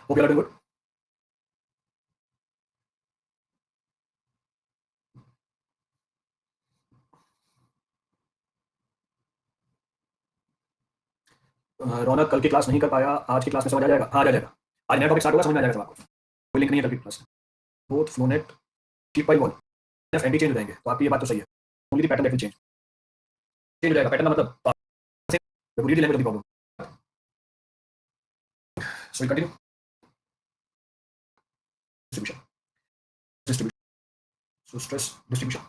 Hope you are doing good. रौनक कल की class नहीं कर पाया, आज की क्लास में समझ आ जाएगा? हाँ, आ जाएगा। आज नया टॉपिक स्टार्ट होगा, समझ में आ जाएगा सब आपको। कोई लिंक नहीं है कल की क्लास में। Both flow net keep by wall F anti change हो जाएंगे, तो आपकी ये बात तो सही है। Only the pattern that will change हो जाएगा। पैटर्न का मतलब read the language of the problem. So we continue. Distribution distribution so stress distribution.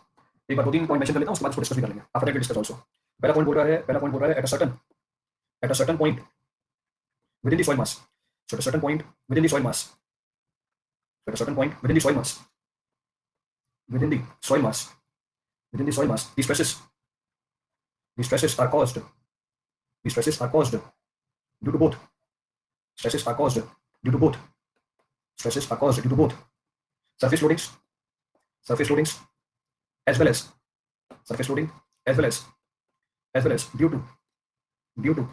एक बार 2-3 पॉइंट मेंशन कर लेता हूं, उसके बाद इसको डिस्कस भी कर लेंगे। After that we discuss also. पहला पॉइंट बोल रहा है at a certain point within the soil mass. So at a certain point within the soil mass. So at a certain point within the soil mass. Within the soil mass. Within the soil mass. These stresses are caused. These stresses are caused due to both. Stresses are caused due to both. Stresses are caused due to both surface loadings. Surface loadings as well as surface loading as well as due to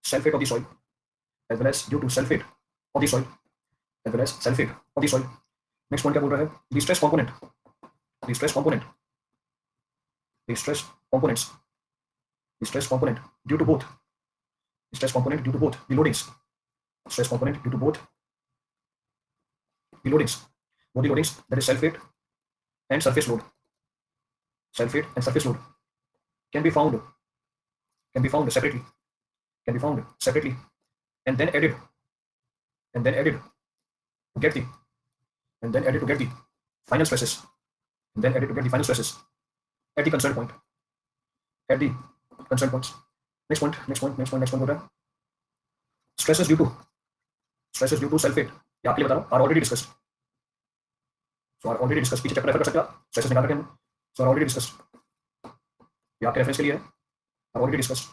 sulfate of the soil. As well as due to sulfate of the soil. As well as sulfate of the soil. Next point क्या बोल रहा है? The stress components due to both the loadings. Stress component due to both the loadings. Both the loadings, that is sulfate and surface load. Sulfate and surface load can be found separately. And then added to get the final stresses. At the concerned point. Next point बोल रहा है stresses due to sulfate. ये आपके लिए बता रहा हूँ, are already discussed. पीछे चैप्टर रेफर कर सकते हो आप, स्ट्रेसेस निकाल रखे हैं। So are already discussed. ये आपके रेफरेंस के लिए है। are already discussed.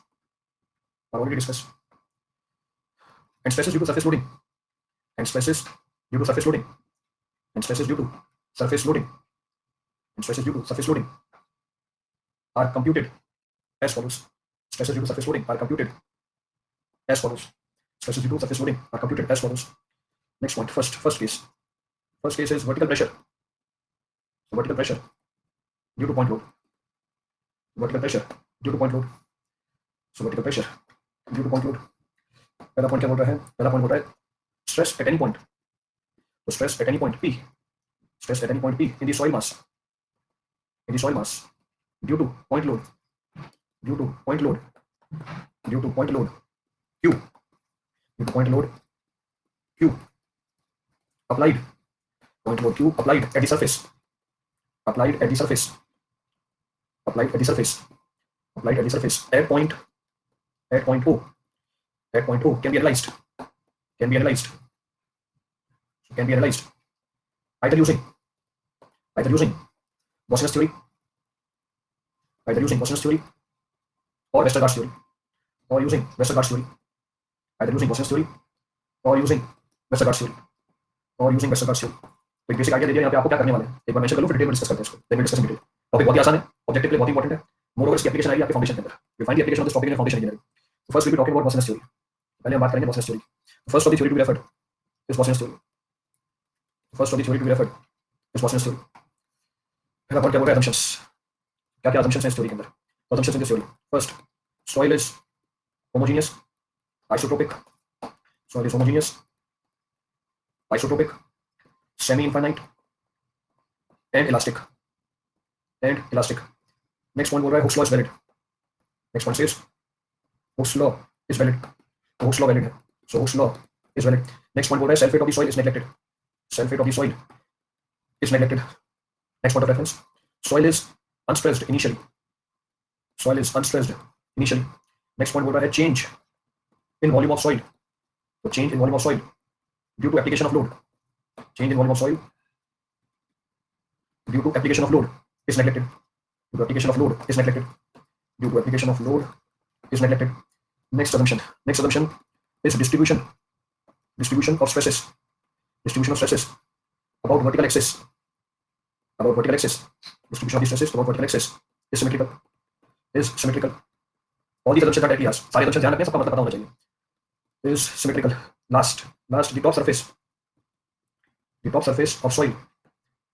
And stresses due to surface loading. And stresses due to surface loading are computed as follows. Stresses due to surface loading are computed as follows. Next point, first case. First case is vertical pressure. So vertical pressure due to point load. पहला point क्या बोल रहा है? Stress at any point. So stress at any point P in the soil mass. Due to point load Q applied at the surface. Applied at the surface at point O. Can be analyzed either using Gaussian's theory or Westergaard's theory, or using Westergaard's theory. तो एक basic idea दे दिया यहाँ पे आपको क्या करने वाले हैं। एक बार मेंशन कर लो, फिर डिटेल में डिस्कस करते हैं इसको। Then we discuss in detail. Topic बहुत ही आसान है, ऑब्जेक्टिव के लिए बहुत इंपॉर्टेंट है। मोर ओवर इसकी एप्लीकेशन आएगी आपके फाउंडेशन के अंदर। You find the application of this topic in foundation engineering. तो first we will be talking about Gaussian's theory. पहले हम बात करेंगे Gaussian's theory. First of the theory to be referred is Gaussian's theory. पहला point क्या बोल रहा है? assumptions. क्या assumptions हैं इस थ्योरी के अंदर? assumptions in this theory. First, soil is homogeneous, isotropic, semi-infinite, and elastic. Next point बोल रहा है Hooke's law is valid. Next point says Hooke's law is valid. Hooke's law valid है. So Hooke's law is valid. Next point बोल रहा है sulfate of the soil is neglected. Next point of reference, soil is unstressed initially. Next point बोल रहा है change in volume of soil. So change in volume of soil due to application of load. Due to application of load is neglected. Next assumption is distribution of stresses about vertical axis. Distribution of the stresses about vertical axis is symmetrical. All these assumptions are at सारे assumptions ध्यान रखने, सबका मतलब पता होना चाहिए. Is symmetrical. Last Last, the top surface. The top surface of soil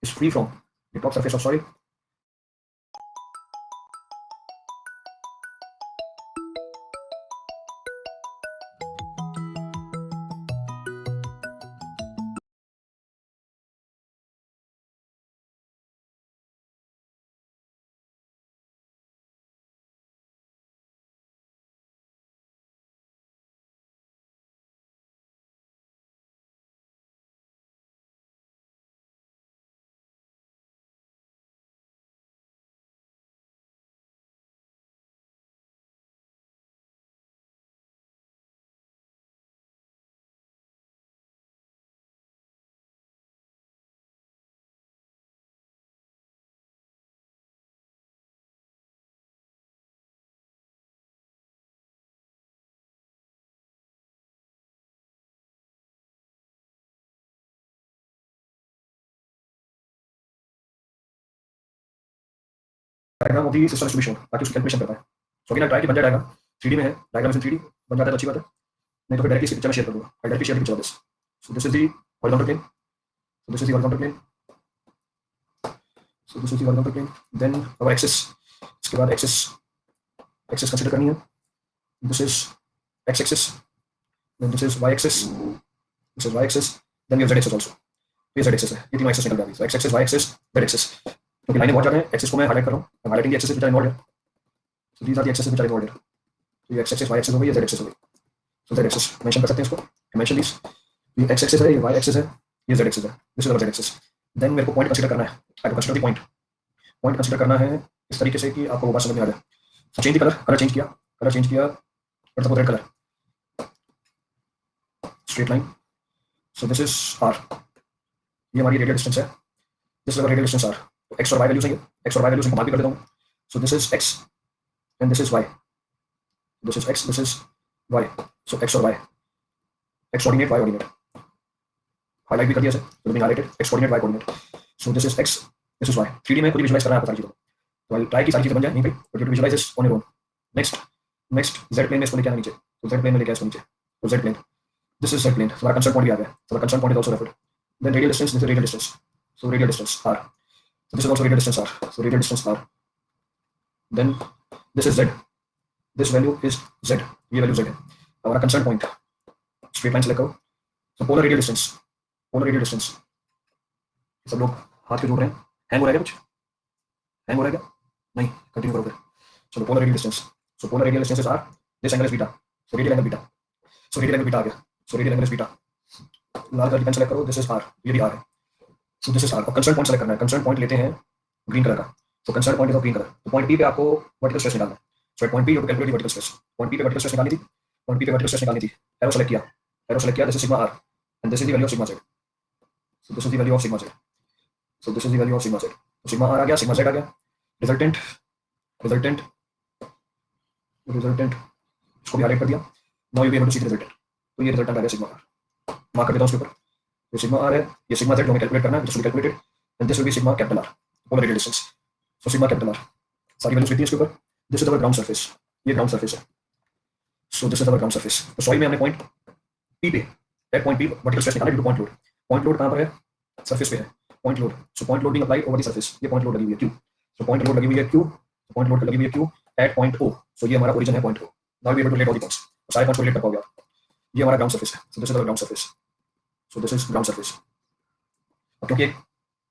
is free from the top surface of soil. Diagram of the system distribution ताकि उसकी कैलकुलेशन कर पाए. सो अगेन आई ट्राई कि बन जाए डायग्राम 3D में है, diagram is in 3D बन जाता है तो अच्छी बात है, नहीं तो फिर डायरेक्टली इसी पिक्चर में शेयर कर दूंगा. I directly share the picture of this. So this is the horizontal plane. So this is the horizontal plane. So this is the horizontal plane. Then our axis, इसके बाद axis consider करनी है. This is X axis, then this is Y axis, this is Y axis, then we have Z axis also. ये Z axis है, ये तीनों axis निकल जाती है. X axis, Y axis, Z axis. क्योंकि लाइनें बहुत ज़्यादा हैं, एक्सिस को मैं हाईलाइट कर रहा हूँ. I'm highlighting the axes which are involved here. So these are the axes which are involved here. तो ये x axis, y axis हो गई, ये z axis हो गई. So z axis मेंशन कर सकते हैं इसको. Mention this. ये x axis है, ये y axis है, ये z axis है. This is our z axis. Then मेरे को पॉइंट कंसीडर करना है. I have to consider the point. Point consider करना है इस तरीके से कि आपको वो बात समझ में आ जाए. So change the colour change किया. For suppose red colour. Straight line. So this is r. ये हमारी रेडियल डिस्टेंस है. This is our radial distance r. तो x और y वैल्यूज हैं ये. x और y वैल्यूज कमाल भी कर देता हूँ. So this is x and this is y. This is x, this is y. So x और y. X coordinate, y coordinate. Highlight भी कर दिया सर. तो being highlighted x coordinate, y coordinate. So this is x, this is y. 3D में खुद ही visualise करना है आपको सारी चीज़ों को. तो आई ट्राई की सारी चीज़ें बन जाए नहीं भाई. But you visualise this on your own. Next z plane में इसको लेके आना नीचे. तो z प्लेन में लेके आना इसको नीचे. तो z plane. This is z plane. हमारा कंसर्न पॉइंट भी आ गया. तो concern point is also referred. Then radial distance, this is radial distance. So radial distance r. So this is also radial distance r. So radial distance r. Then this is z. This value is z. ये value z है. हमारा concern point. Straight line select करो. So polar radial distance. Polar radial distance. सब लोग हाथ के जोड़ रहे हैं. हैंग हो रहा है क्या कुछ? हैंग हो रहा है क्या? नहीं. कंटिन्यू करो फिर. चलो polar radial distance. So polar radial distance is r. This angle is beta. So radial angle beta. So radial angle beta आ गया. So radial angle is beta. Lal colour की पेन सेलेक्ट करो. This is r. ये भी r है. So this is r. और concern point select करना है. Concern point लेते हैं ग्रीन कलर का. तो concern point is of green colour. तो पॉइंट P पे आपको वर्टिकल स्ट्रेस निकालना है. So point P you to calculate vertical stress. Point P पे वर्टिकल स्ट्रेस निकालनी थी. पॉइंट P पे वर्टिकल स्ट्रेस निकालनी थी. एरो सेलेक्ट किया. This is sigma r and this is the value of sigma z. So this is the value of sigma z. So this is the value of sigma z. तो sigma r आ गया, sigma z आ गया. Resultant इसको भी highlight कर दिया. Now you be able to see the resultant. तो ये resultant आ गया सिग्मा r. मार्क कर देता हूं उसके ऊपर. ये सिग्मा r है, ये सिग्मा z हमें कैलकुलेट करना है. This will be calculated and this will be sigma capital r. Polar radial distance. So sigma capital r. सारी वैल्यूज लिखी है इसके ऊपर. This is our ground surface. ये ग्राउंड सरफेस है. So this is our ground surface. तो soil में हमने पॉइंट P पे, at point P vertical stress निकाला due to point load. Point load कहां पर है? सरफेस पे है. Point load. So point load being applied over the surface. ये पॉइंट लोड लगी हुई है Q. सो पॉइंट लोड लगी हुई है Q. पॉइंट लोड लगी हुई है Q at point O. So ये हमारा ओरिजिन है point O. Now we able to relate all the points. सारे पॉइंट्स को रिलेट कर पाओगे आप. ये हमारा ग्राउंड सरफेस है. So this is our ground surface. So this is ground surface. अब क्योंकि एक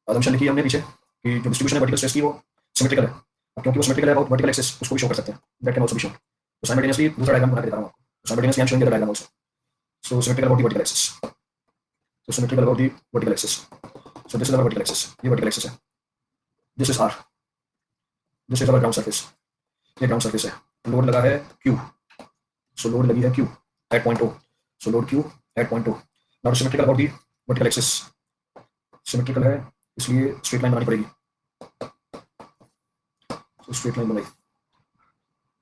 assumption लिखी है हमने पीछे कि जो डिस्ट्रीब्यूशन है वर्टिकल स्ट्रेस की वो सिमेट्रिकल है. अब क्योंकि वो सिमेट्रिकल है अबाउट वर्टिकल एक्सिस, उसको भी शो कर सकते हैं. That can also be shown. तो साइमल्टेनियसली दूसरा डायग्राम बना के दिखा रहा हूं आपको. Simultaneously I am showing the diagram also. So symmetrical about the vertical axis. So symmetrical about the vertical axis. So this is our vertical axis. ये vertical axis है. This is r. This is our ground surface. ये ground surface है. Load लगा है Q. सो load लगी है Q at point O. So load Q at point O. Now symmetrical about the vertical axis. Symmetrical है इसलिए straight line बनानी पड़ेगी. तो स्ट्रेट लाइन बनाई.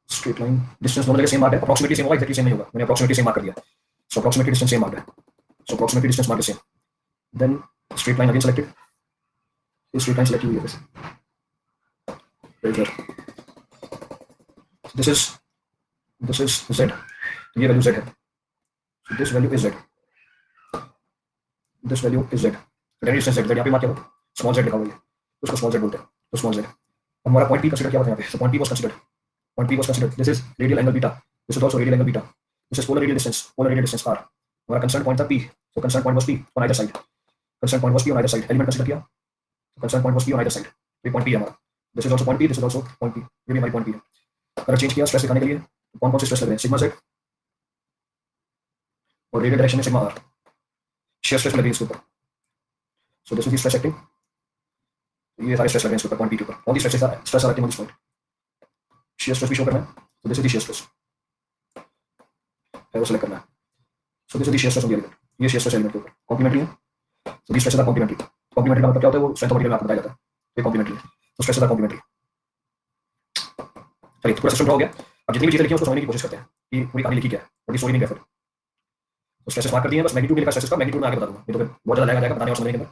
स्ट्रेट लाइन डिस्टेंस दोनों जगह सेम मार्क है. अप्रोक्सीमेटली सेम होगा, एक्जेक्टली सेम नहीं होगा. मैंने अप्रोक्सीमेटली सेम मार्क कर दिया. So approximately distance same mark है. So approximately distance mark same. Then straight line again selected. ये स्ट्रेट लाइन सेलेक्ट हुई है वैसे. This is z. ये वैल्यू z है. So this value is z. This value is z, tangent distance z, यहाँ पे mark किया small z लिखा हुआ है, उसको स्मॉल z बोलते हैं, तो स्मॉल z। हमारा पॉइंट p कंसीडर किया हुआ है यहाँ पे, so point p was considered, point p was considered, this is radial angle beta, this is also radial angle beta, this is polar radial distance r, हमारा concern point था p, so concern point was p on either side, concern point was p on either side, element consider किया, concern point was p on either side, ये point p है हमारा, this is also point p, this is also point p, ये भी हमारी point p है। अगर change किया स्ट्रेस दिखाने के लिए, कौन कौन से स्ट्रेस लग रहे हैं, सिग्मा z और रेडियल डायरेक्शन में सिग्मा r, शेयर स्ट्रेस लग रही है इसके ऊपर, सो this is the stress acting, ये सारे स्ट्रेस लग रहे हैं इसके ऊपर पॉइंट p के ऊपर, all the stress are acting on this point, shear stress भी शो करना है, so this is the shear stress है, वो सेलेक्ट करना है, so this is the shear stress on the element, ये shear stress element के ऊपर कॉम्प्लीमेंट्री है, so these stresses are complementary, complementary का मतलब क्या होता है, वो स्ट्रेंथ ऑफ मटेरियल में आपको बताया जाता है, ये कॉम्प्लीमेंट्री है, तो स्ट्रेसेस आर कॉम्प्लीमेंट्री। चलिए पूरा सिस्टम ड्रा हो गया, अब जितनी भी चीजें लिखी हैं उसको समझने की कोशिश करते हैं कि पूरी कहानी लिखी क्या है, बड़ी स्टोरी नहीं है फिर, तो स्ट्रेसेस मार्क कर दिए हैं, बस मैग्नीट्यूड लिखा स्ट्रेसेस का, मैग्नीट्यूड में आगे बता दूंगा, ये तो फिर बहुत ज्यादा जाएगा बताने और समझने के अंदर।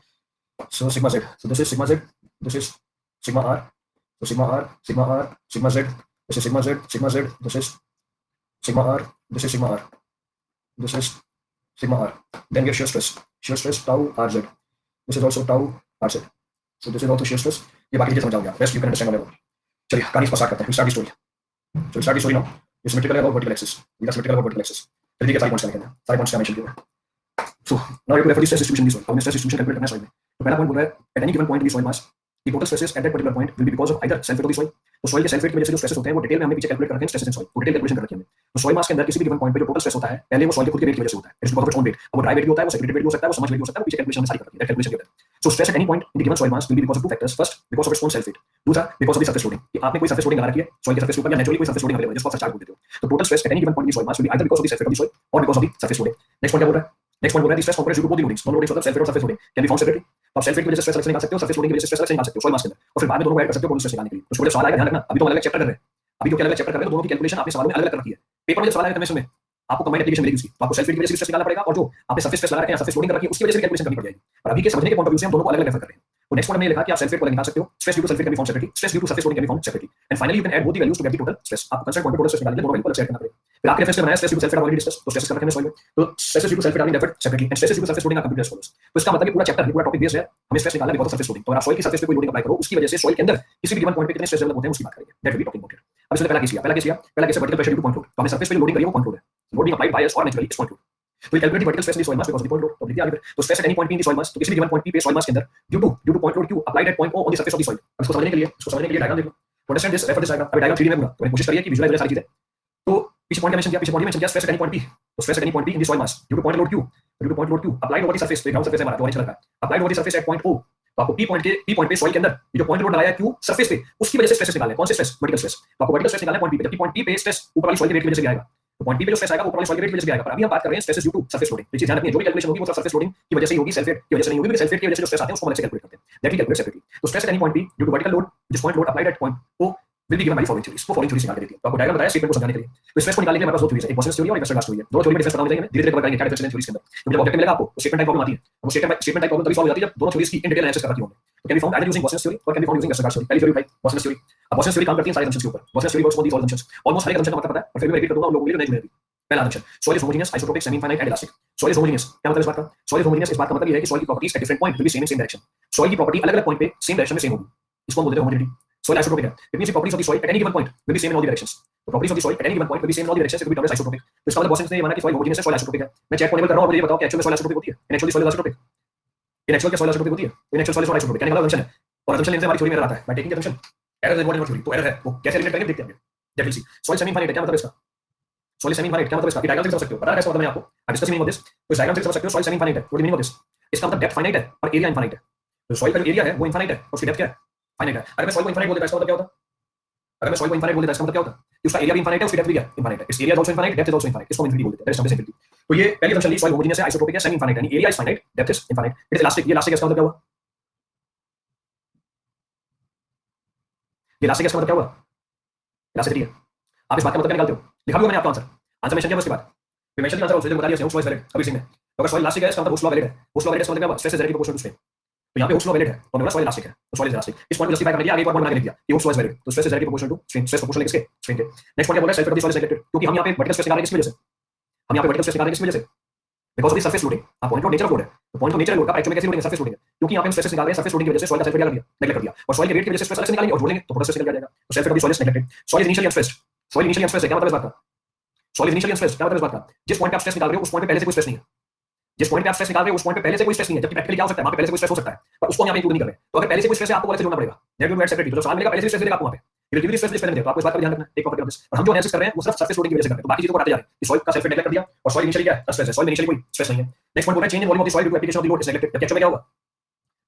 So sigma z, so this is sigma z, this is sigma r, so sigma r, sigma r, sigma z, this is sigma z, sigma z, this is sigma r, this is sigma r, this is sigma r, then we have shear stress tau rz, this is also tau rz, so this is also shear stress, ये बाकी चीजें समझ जाओगे आप, rest you can understand whatever। चलिए कहानी इसको start करते हैं, start the story, so start the story now, ये सिमेट्रिकल है और वर्टिकल एक्सिस, ये सिमेट्रिकल है और वर्टिकल एक्सिस, चलिए सारे पॉइंट्स लिखते हैं, सारे पॉइंट्स का मेंशन किया है, so now you have to refer the stress distribution this one, हमने स्ट्रेस डिस्ट्रीब्यूशन कैलकुलेट करना है सॉइल में, तो पहला पॉइंट बोल रहा है at any given point in the soil mass the total stresses at that particular point will be because of either self weight of the soil, तो soil के self weight की वजह से जो stresses होते हैं वो डिटेल में हमने पीछे कैलकुलेट कर रखे हैं, स्ट्रेसेस इन soil वो डिटेल कैलकुलेशन कर रखी है हमने, तो soil mass के अंदर किसी भी given point पे जो टोटल स्ट्रेस होता है पहले वो soil के खुद के वेट की वजह से होता है, it's because of its own wait, अब वो ड्राई वेट भी होता है, वो सेकेंडरी वेट भी हो सकता है, वो समझ वेट भी हो सकता है, वो पीछे कैलकुलेशन में सारी कर रखी है, कैलकुलेशन होता है, so stress at any point in the given soil mass will be because of two factors, first because of its own self weight, दूसरा because of the surface loading, कि आपने कोई surface loading लगा रखी है soil के surface के ऊपर या naturally कोई surface loading अवेलेबल है जिसको आप चार्ज बोल देते हो, तो total stress at any given point in the soil mass will be either because of the self weight of the soil or because of the surface loading। next point क्या बोल रहा है, नेक्स्ट पॉइंट बोल रहा है stress components to both the loadings, दोनों loadings मतलब self weight और surface loading can be found separately, तो आप सेल्फ वेट की वजह से स्ट्रेस अलग से निकाल सकते हो, सरफेस लोडिंग की वजह से स्ट्रेस अलग से निकाल सकते हो सोइल मास के अंदर, और फिर बाद में दोनों को ऐड कर सकते हो स्ट्रेस निकालने के लिए। तो थोड़ा सवाल आएगा, ध्यान रखना, अभी तो अलग चैप्टर कर रहे हैं, अभी जो अलग चैप्टर कर रहे हैं तो दोनों की कैलकुलेशन आपने सवालों में अलग अलग कर रखी है, पेपर में जब सवाल आएगा कमेंट में आपको कंबाइंड एप्लीकेशन मिलेगी उसकी, तो आपको सेल्फ वेट की वजह से स्ट्रेस निकालना पड़ेगा और जो आपने सरफेस स्ट्रेस लगा रखा है या सरफेस लोडिंग कर रखी है उसकी वजह से कैलकुलेशन करनी पड़ जाएगी, और अभी के समझने के पॉइंट ऑफ व्यू से हम दोनों को अलग अलग रेफर कर रहे हैं। तो नेक्स्ट पॉइंट हमने लिखा कि आप सेल्फ वेट को निकाल सकते हो, stress due to self weight can be found separately, stress due to surface loading can be found separately, and finally you can add both the values to get the total stress, आप concern point पे total stress निकालने के लिए दोनों value को अलग से add करना पड़ेगा। फिर आपके रेफरेंस से बनाया stress due to self weight already discuss, तो स्ट्रेस कर रखे हैं सॉइल में, तो stress due to self weight are referred separately and stress due to surface loading are computed as follows. तो इसका मतलब ये पूरा चैप्टर है, पूरा टॉपिक बेस्ड है, हमें स्ट्रेस निकालना है बिकॉज़ ऑफ सरफेस लोडिंग, तो अगर सॉइल की सरफेस पे कोई लोडिंग अप्लाई करो उसकी वजह से सॉइल के अंदर किसी भी गिवन पॉइंट पे कितने स्ट्रेस डेवलप होते हैं उसकी बात करेंगे, that will be talking about it. अब इसमें पहला केस है vertical pressure due to point load, तो हमने सरफेस पे जो लोडिंग करी है वो पॉइंट लोड है, लोडिंग अप्लाइड बाय अस और नेचुरली इस पॉइंट लोड, तो we calculate the vertical stress in the soil mass because of the point load, तो देखिए आगे फिर, तो stress at any point P in the soil mass, तो किसी भी given point P पे soil mass के अंदर due to point load Q applied at point O on the surface of the soil। अब इसको समझने के लिए डायग्राम देख लो, to understand this refer this diagram, अभी डायग्राम 3D में पूरा, तो कोशिश करिए कि विजुअलाइज करें सारी चीजें। तो पीछे पॉइंट का मेंशन किया, पीछे बॉडी मेंशन किया stress at any point P, तो stress at any point P in the soil mass due to point load Q applied over the surface, तो ग्राउंड सरफेस है हमारा, तो ऑरेंज कलर का applied over the surface at point O, तो आपको P point पे soil के अंदर ये जो point load लगाया है Q surface पे उसकी वजह से स्ट्रेस निकालना है, कौन से स्ट्रेस, वर्टिकल स्ट्रेस, तो आपको वर्टिकल स्ट्रेस निकालना है पॉइंट P पे, जबकि पॉइंट P पे स्ट्रेस ऊपर वाली soil के वेट की वजह से आएगा, तो पॉइंट P पे जो स्ट्रेस आएगा ऊपर वाली soil के वेट की वजह से आएगा, पर अभी हम बात कर रहे हैं stress due to surface loading. ये चीज ध्यान रखनी है, जो भी कैलकुलेशन होगी वो सरफेस लोडिंग की वजह से ही होगी, सेल्फ वेट की वजह से नहीं होगी, सेल्फ वेट की वजह से जो स्ट्रेस आते हैं उसको हम अलग से कैलकुलेट करते हैं, दैट वी कैलकुलेट सेपरेटली। तो stress at any point P due to vertical load, this point load applied at point O will be given by the following theories, वो फॉलोइंग थ्योरीज निकाल के देती है, तो आपको डायग्राम बताया स्टेटमेंट को समझाने के लिए। तो स्ट्रेस को निकालने के लिए हमारे पास दो थ्योरीज है, एक बॉसेस थ्योरी और एक वेस्टरगार्ड थ्योरी है, दोनों थ्योरी में डिफरेंस बताने जाएंगे, धीरे-धीरे कवर करेंगे क्या डिफरेंस है थ्योरीज के अंदर, तो जब ऑब्जेक्ट मिलेगा आपको तो स्टेटमेंट टाइप प्रॉब्लम आती है, वो स्टेटमेंट टाइप प्रॉब्लम तभी सॉल्व हो जाती है जब दोनों थ्योरीज की इन डिटेल एनालिसिस कर रखी होंगे, तो can be found either using बॉसेस थ्योरी और can be found using Westergaard theory. पहली थ्योरी भाई बॉसेस थ्योरी, अब बॉसेस थ्योरी काम करती है सारे असम्पशंस के ऊपर, बॉसेस theory works for these all assumptions, almost हर एक असम्पशन का मतलब पता है, और फिर भी मैं रिपीट कर दूंगा उन लोगों के लिए नहीं मिलेगी। पहला assumption, soil is homogeneous, isotropic, semi infinite and elastic। soil is homogeneous क्या मतलब इस बात का, soil is homogeneous इस बात का मतलब ये है कि soil की properties at different point will be same in same direction, soil की प्रॉपर्टी अलग-अलग पॉइंट पे सेम डायरेक्शन में सेम होगी, इसको हम बोलते हैं होमोजेनिटी। soil isotropic है, it means the properties of the soil at any given point will be same in all the directions, तो properties of the soil at any given point will be same in all the directions, it will be termed as isotropic। तो इसका मतलब bosses ने ये माना कि soil homogeneous है, soil isotropic है। मैं चेक पॉइंट कर रहा हूं और मुझे ये बताओ कि एक्चुअल में soil isotropic होती है, in actually soil is isotropic, in actual क्या soil isotropic होती है, in actual soil is not isotropic, कहने का मतलब assumption है, और assumption लेने से हमारी थ्योरी में एरर आता है, by taking the assumption error is involved in our theory, तो एरर है वो कैसे रिलेट करेंगे देखते हैं आगे, that will see. soil semi infinite क्या मतलब इसका, soil semi infinite क्या मतलब इसका, डायग्राम से समझ सकते हो, पता है कैसे मतलब मैं आपको I discuss meaning of this, तो डायग्राम से समझ सकते हो soil semi infinite है, what the meaning of this, इसका मतलब डेप्थ फाइनाइट है और एरिया इनफाइनाइट है, तो soil का जो एरिया है वो इनफाइनाइट है और उसकी डेप्थ क्या है, फाइनाइट है। अगर मैं soil को इनफाइनाइट बोल देता इसका मतलब क्या होता, अगर मैं soil को इनफाइनाइट बोल देता इसका मतलब क्या होता कि उसका एरिया भी इनफाइनाइट है, उसकी डेप्थ भी क्या है, इनफाइनाइट है, इस area is also infinite, depth is also infinite, इसको इनफिनिटी बोल देते हैं, दैट इज नॉट इनफिनिटी। तो ये पहली असम्पशन ली, soil होमोजेनियस है, आइसोट्रोपिक है, सेमी इनफाइनाइट, यानी area is finite, depth is infinite, it is elastic, ये इलास्टिक इसका मतलब क्या हुआ, ये इलास्टिक इसका मतलब क्या हुआ, इलास्टिसिटी है। आप इस बात का मतलब क्या निकालते हो, लिखा भी मैंने आपका आंसर मेंशन किया उसके बाद, फिर मेंशन किया आंसर ऑल्सो बता दिया हुक्स लॉ इज वैलिड, अभी इसी में, तो अगर soil इलास्टिक है इसका मतलब हुक्स लॉ वैलिड है, हुक्स लॉ वैलिड इसका मतलब क्या हुआ, stress is directly proportional to strain, तो यहाँ पे हुक्स लॉ वैलिड है तो हमने बोला soil इलास्टिक है, तो soil इज इलास्टिक, इस पॉइंट को जस्टिफाई करने के लिए आगे एक और पॉइंट बना के लिख दिया कि हुक्स लॉ इज वैलिड, तो stress is directly proportional to strain, stress proportional किसके, स्ट्रेन के। नेक्स्ट पॉइंट क्या बोला है, self weight of the soil is neglected, क्योंकि हम यहाँ पे वर्टिकल स्ट्रेस निकाल रहे हैं किस वजह से, हम यहाँ पे वर्टिकल स्ट्रेस निकाल रहे हैं किस वजह से, because of the surface loading. आप point load nature of load है, तो पॉइंट नेचर लोड का एक्चुअली कैसे लोडिंग है, सरफेस लोडिंग है, क्योंकि यहाँ पे हम स्ट्रेसेस निकाल रहे हैं, सरफेस लोडिंग की वजह से सॉइल का सेल्फ नेगलेक्ट कर दिया और सॉइल के वेट की वजह से स्ट्रेस अलग से निकालेंगे और जोड़ेंगे तो थोड़ा स्ट्रेस निकल जाएगा। तो self weight soil is neglected, soil is initially unstressed. Soil initially unstressed है, क्या मतलब इस बात का? सॉइल इज इनिशियली अनस्ट्रेस्ड, क्या मतलब इस बात का? जिस पॉइंट पे आप स्ट्रेस निकाल रहे हो उस पॉइंट पे पहले से कोई स्ट्रेस नहीं है। जिस पॉइंट पे आप स्ट्रेस निकाल रहे हो उस पॉइंट पे पहले से कोई स्ट्रेस नहीं है, जबकि प्रैक्टिकली क्या हो सकता है, वहां पे पहले से कोई स्ट्रेस हो सकता है, पर उसको हम यहाँ पे इंक्लूड नहीं कर रहे। तो अगर पहले से कोई स्ट्रेस है आपको अलग से जोड़ना पड़ेगा, नेट टू नेट सेपरेटली। तो सवाल मिलेगा पहले से स्ट्रेस देगा आपको वहां पे, ये रिलेटिव स्ट्रेस डिपेंडेंट है, तो आपको इस बात का ध्यान रखना है। एक प्रॉपर्टी ऑफ दिस, और हम जो एनालिसिस कर रहे हैं वो सिर्फ सरफेस लोडिंग की वजह से कर रहे हैं, तो बाकी चीजों को हटाते जा रहे हैं कि सॉइल का सेल्फ नेगलेक्ट कर दिया और सॉइल इनिशियली क्या है, स्ट्रेस है, सॉइल में इनिशियली कोई स्ट्रेस नहीं है। नेक्स्ट पॉइंट बोल रहा है change in volume of the soil due to application of the load is neglected. जब एक्चुअल में क्या होगा,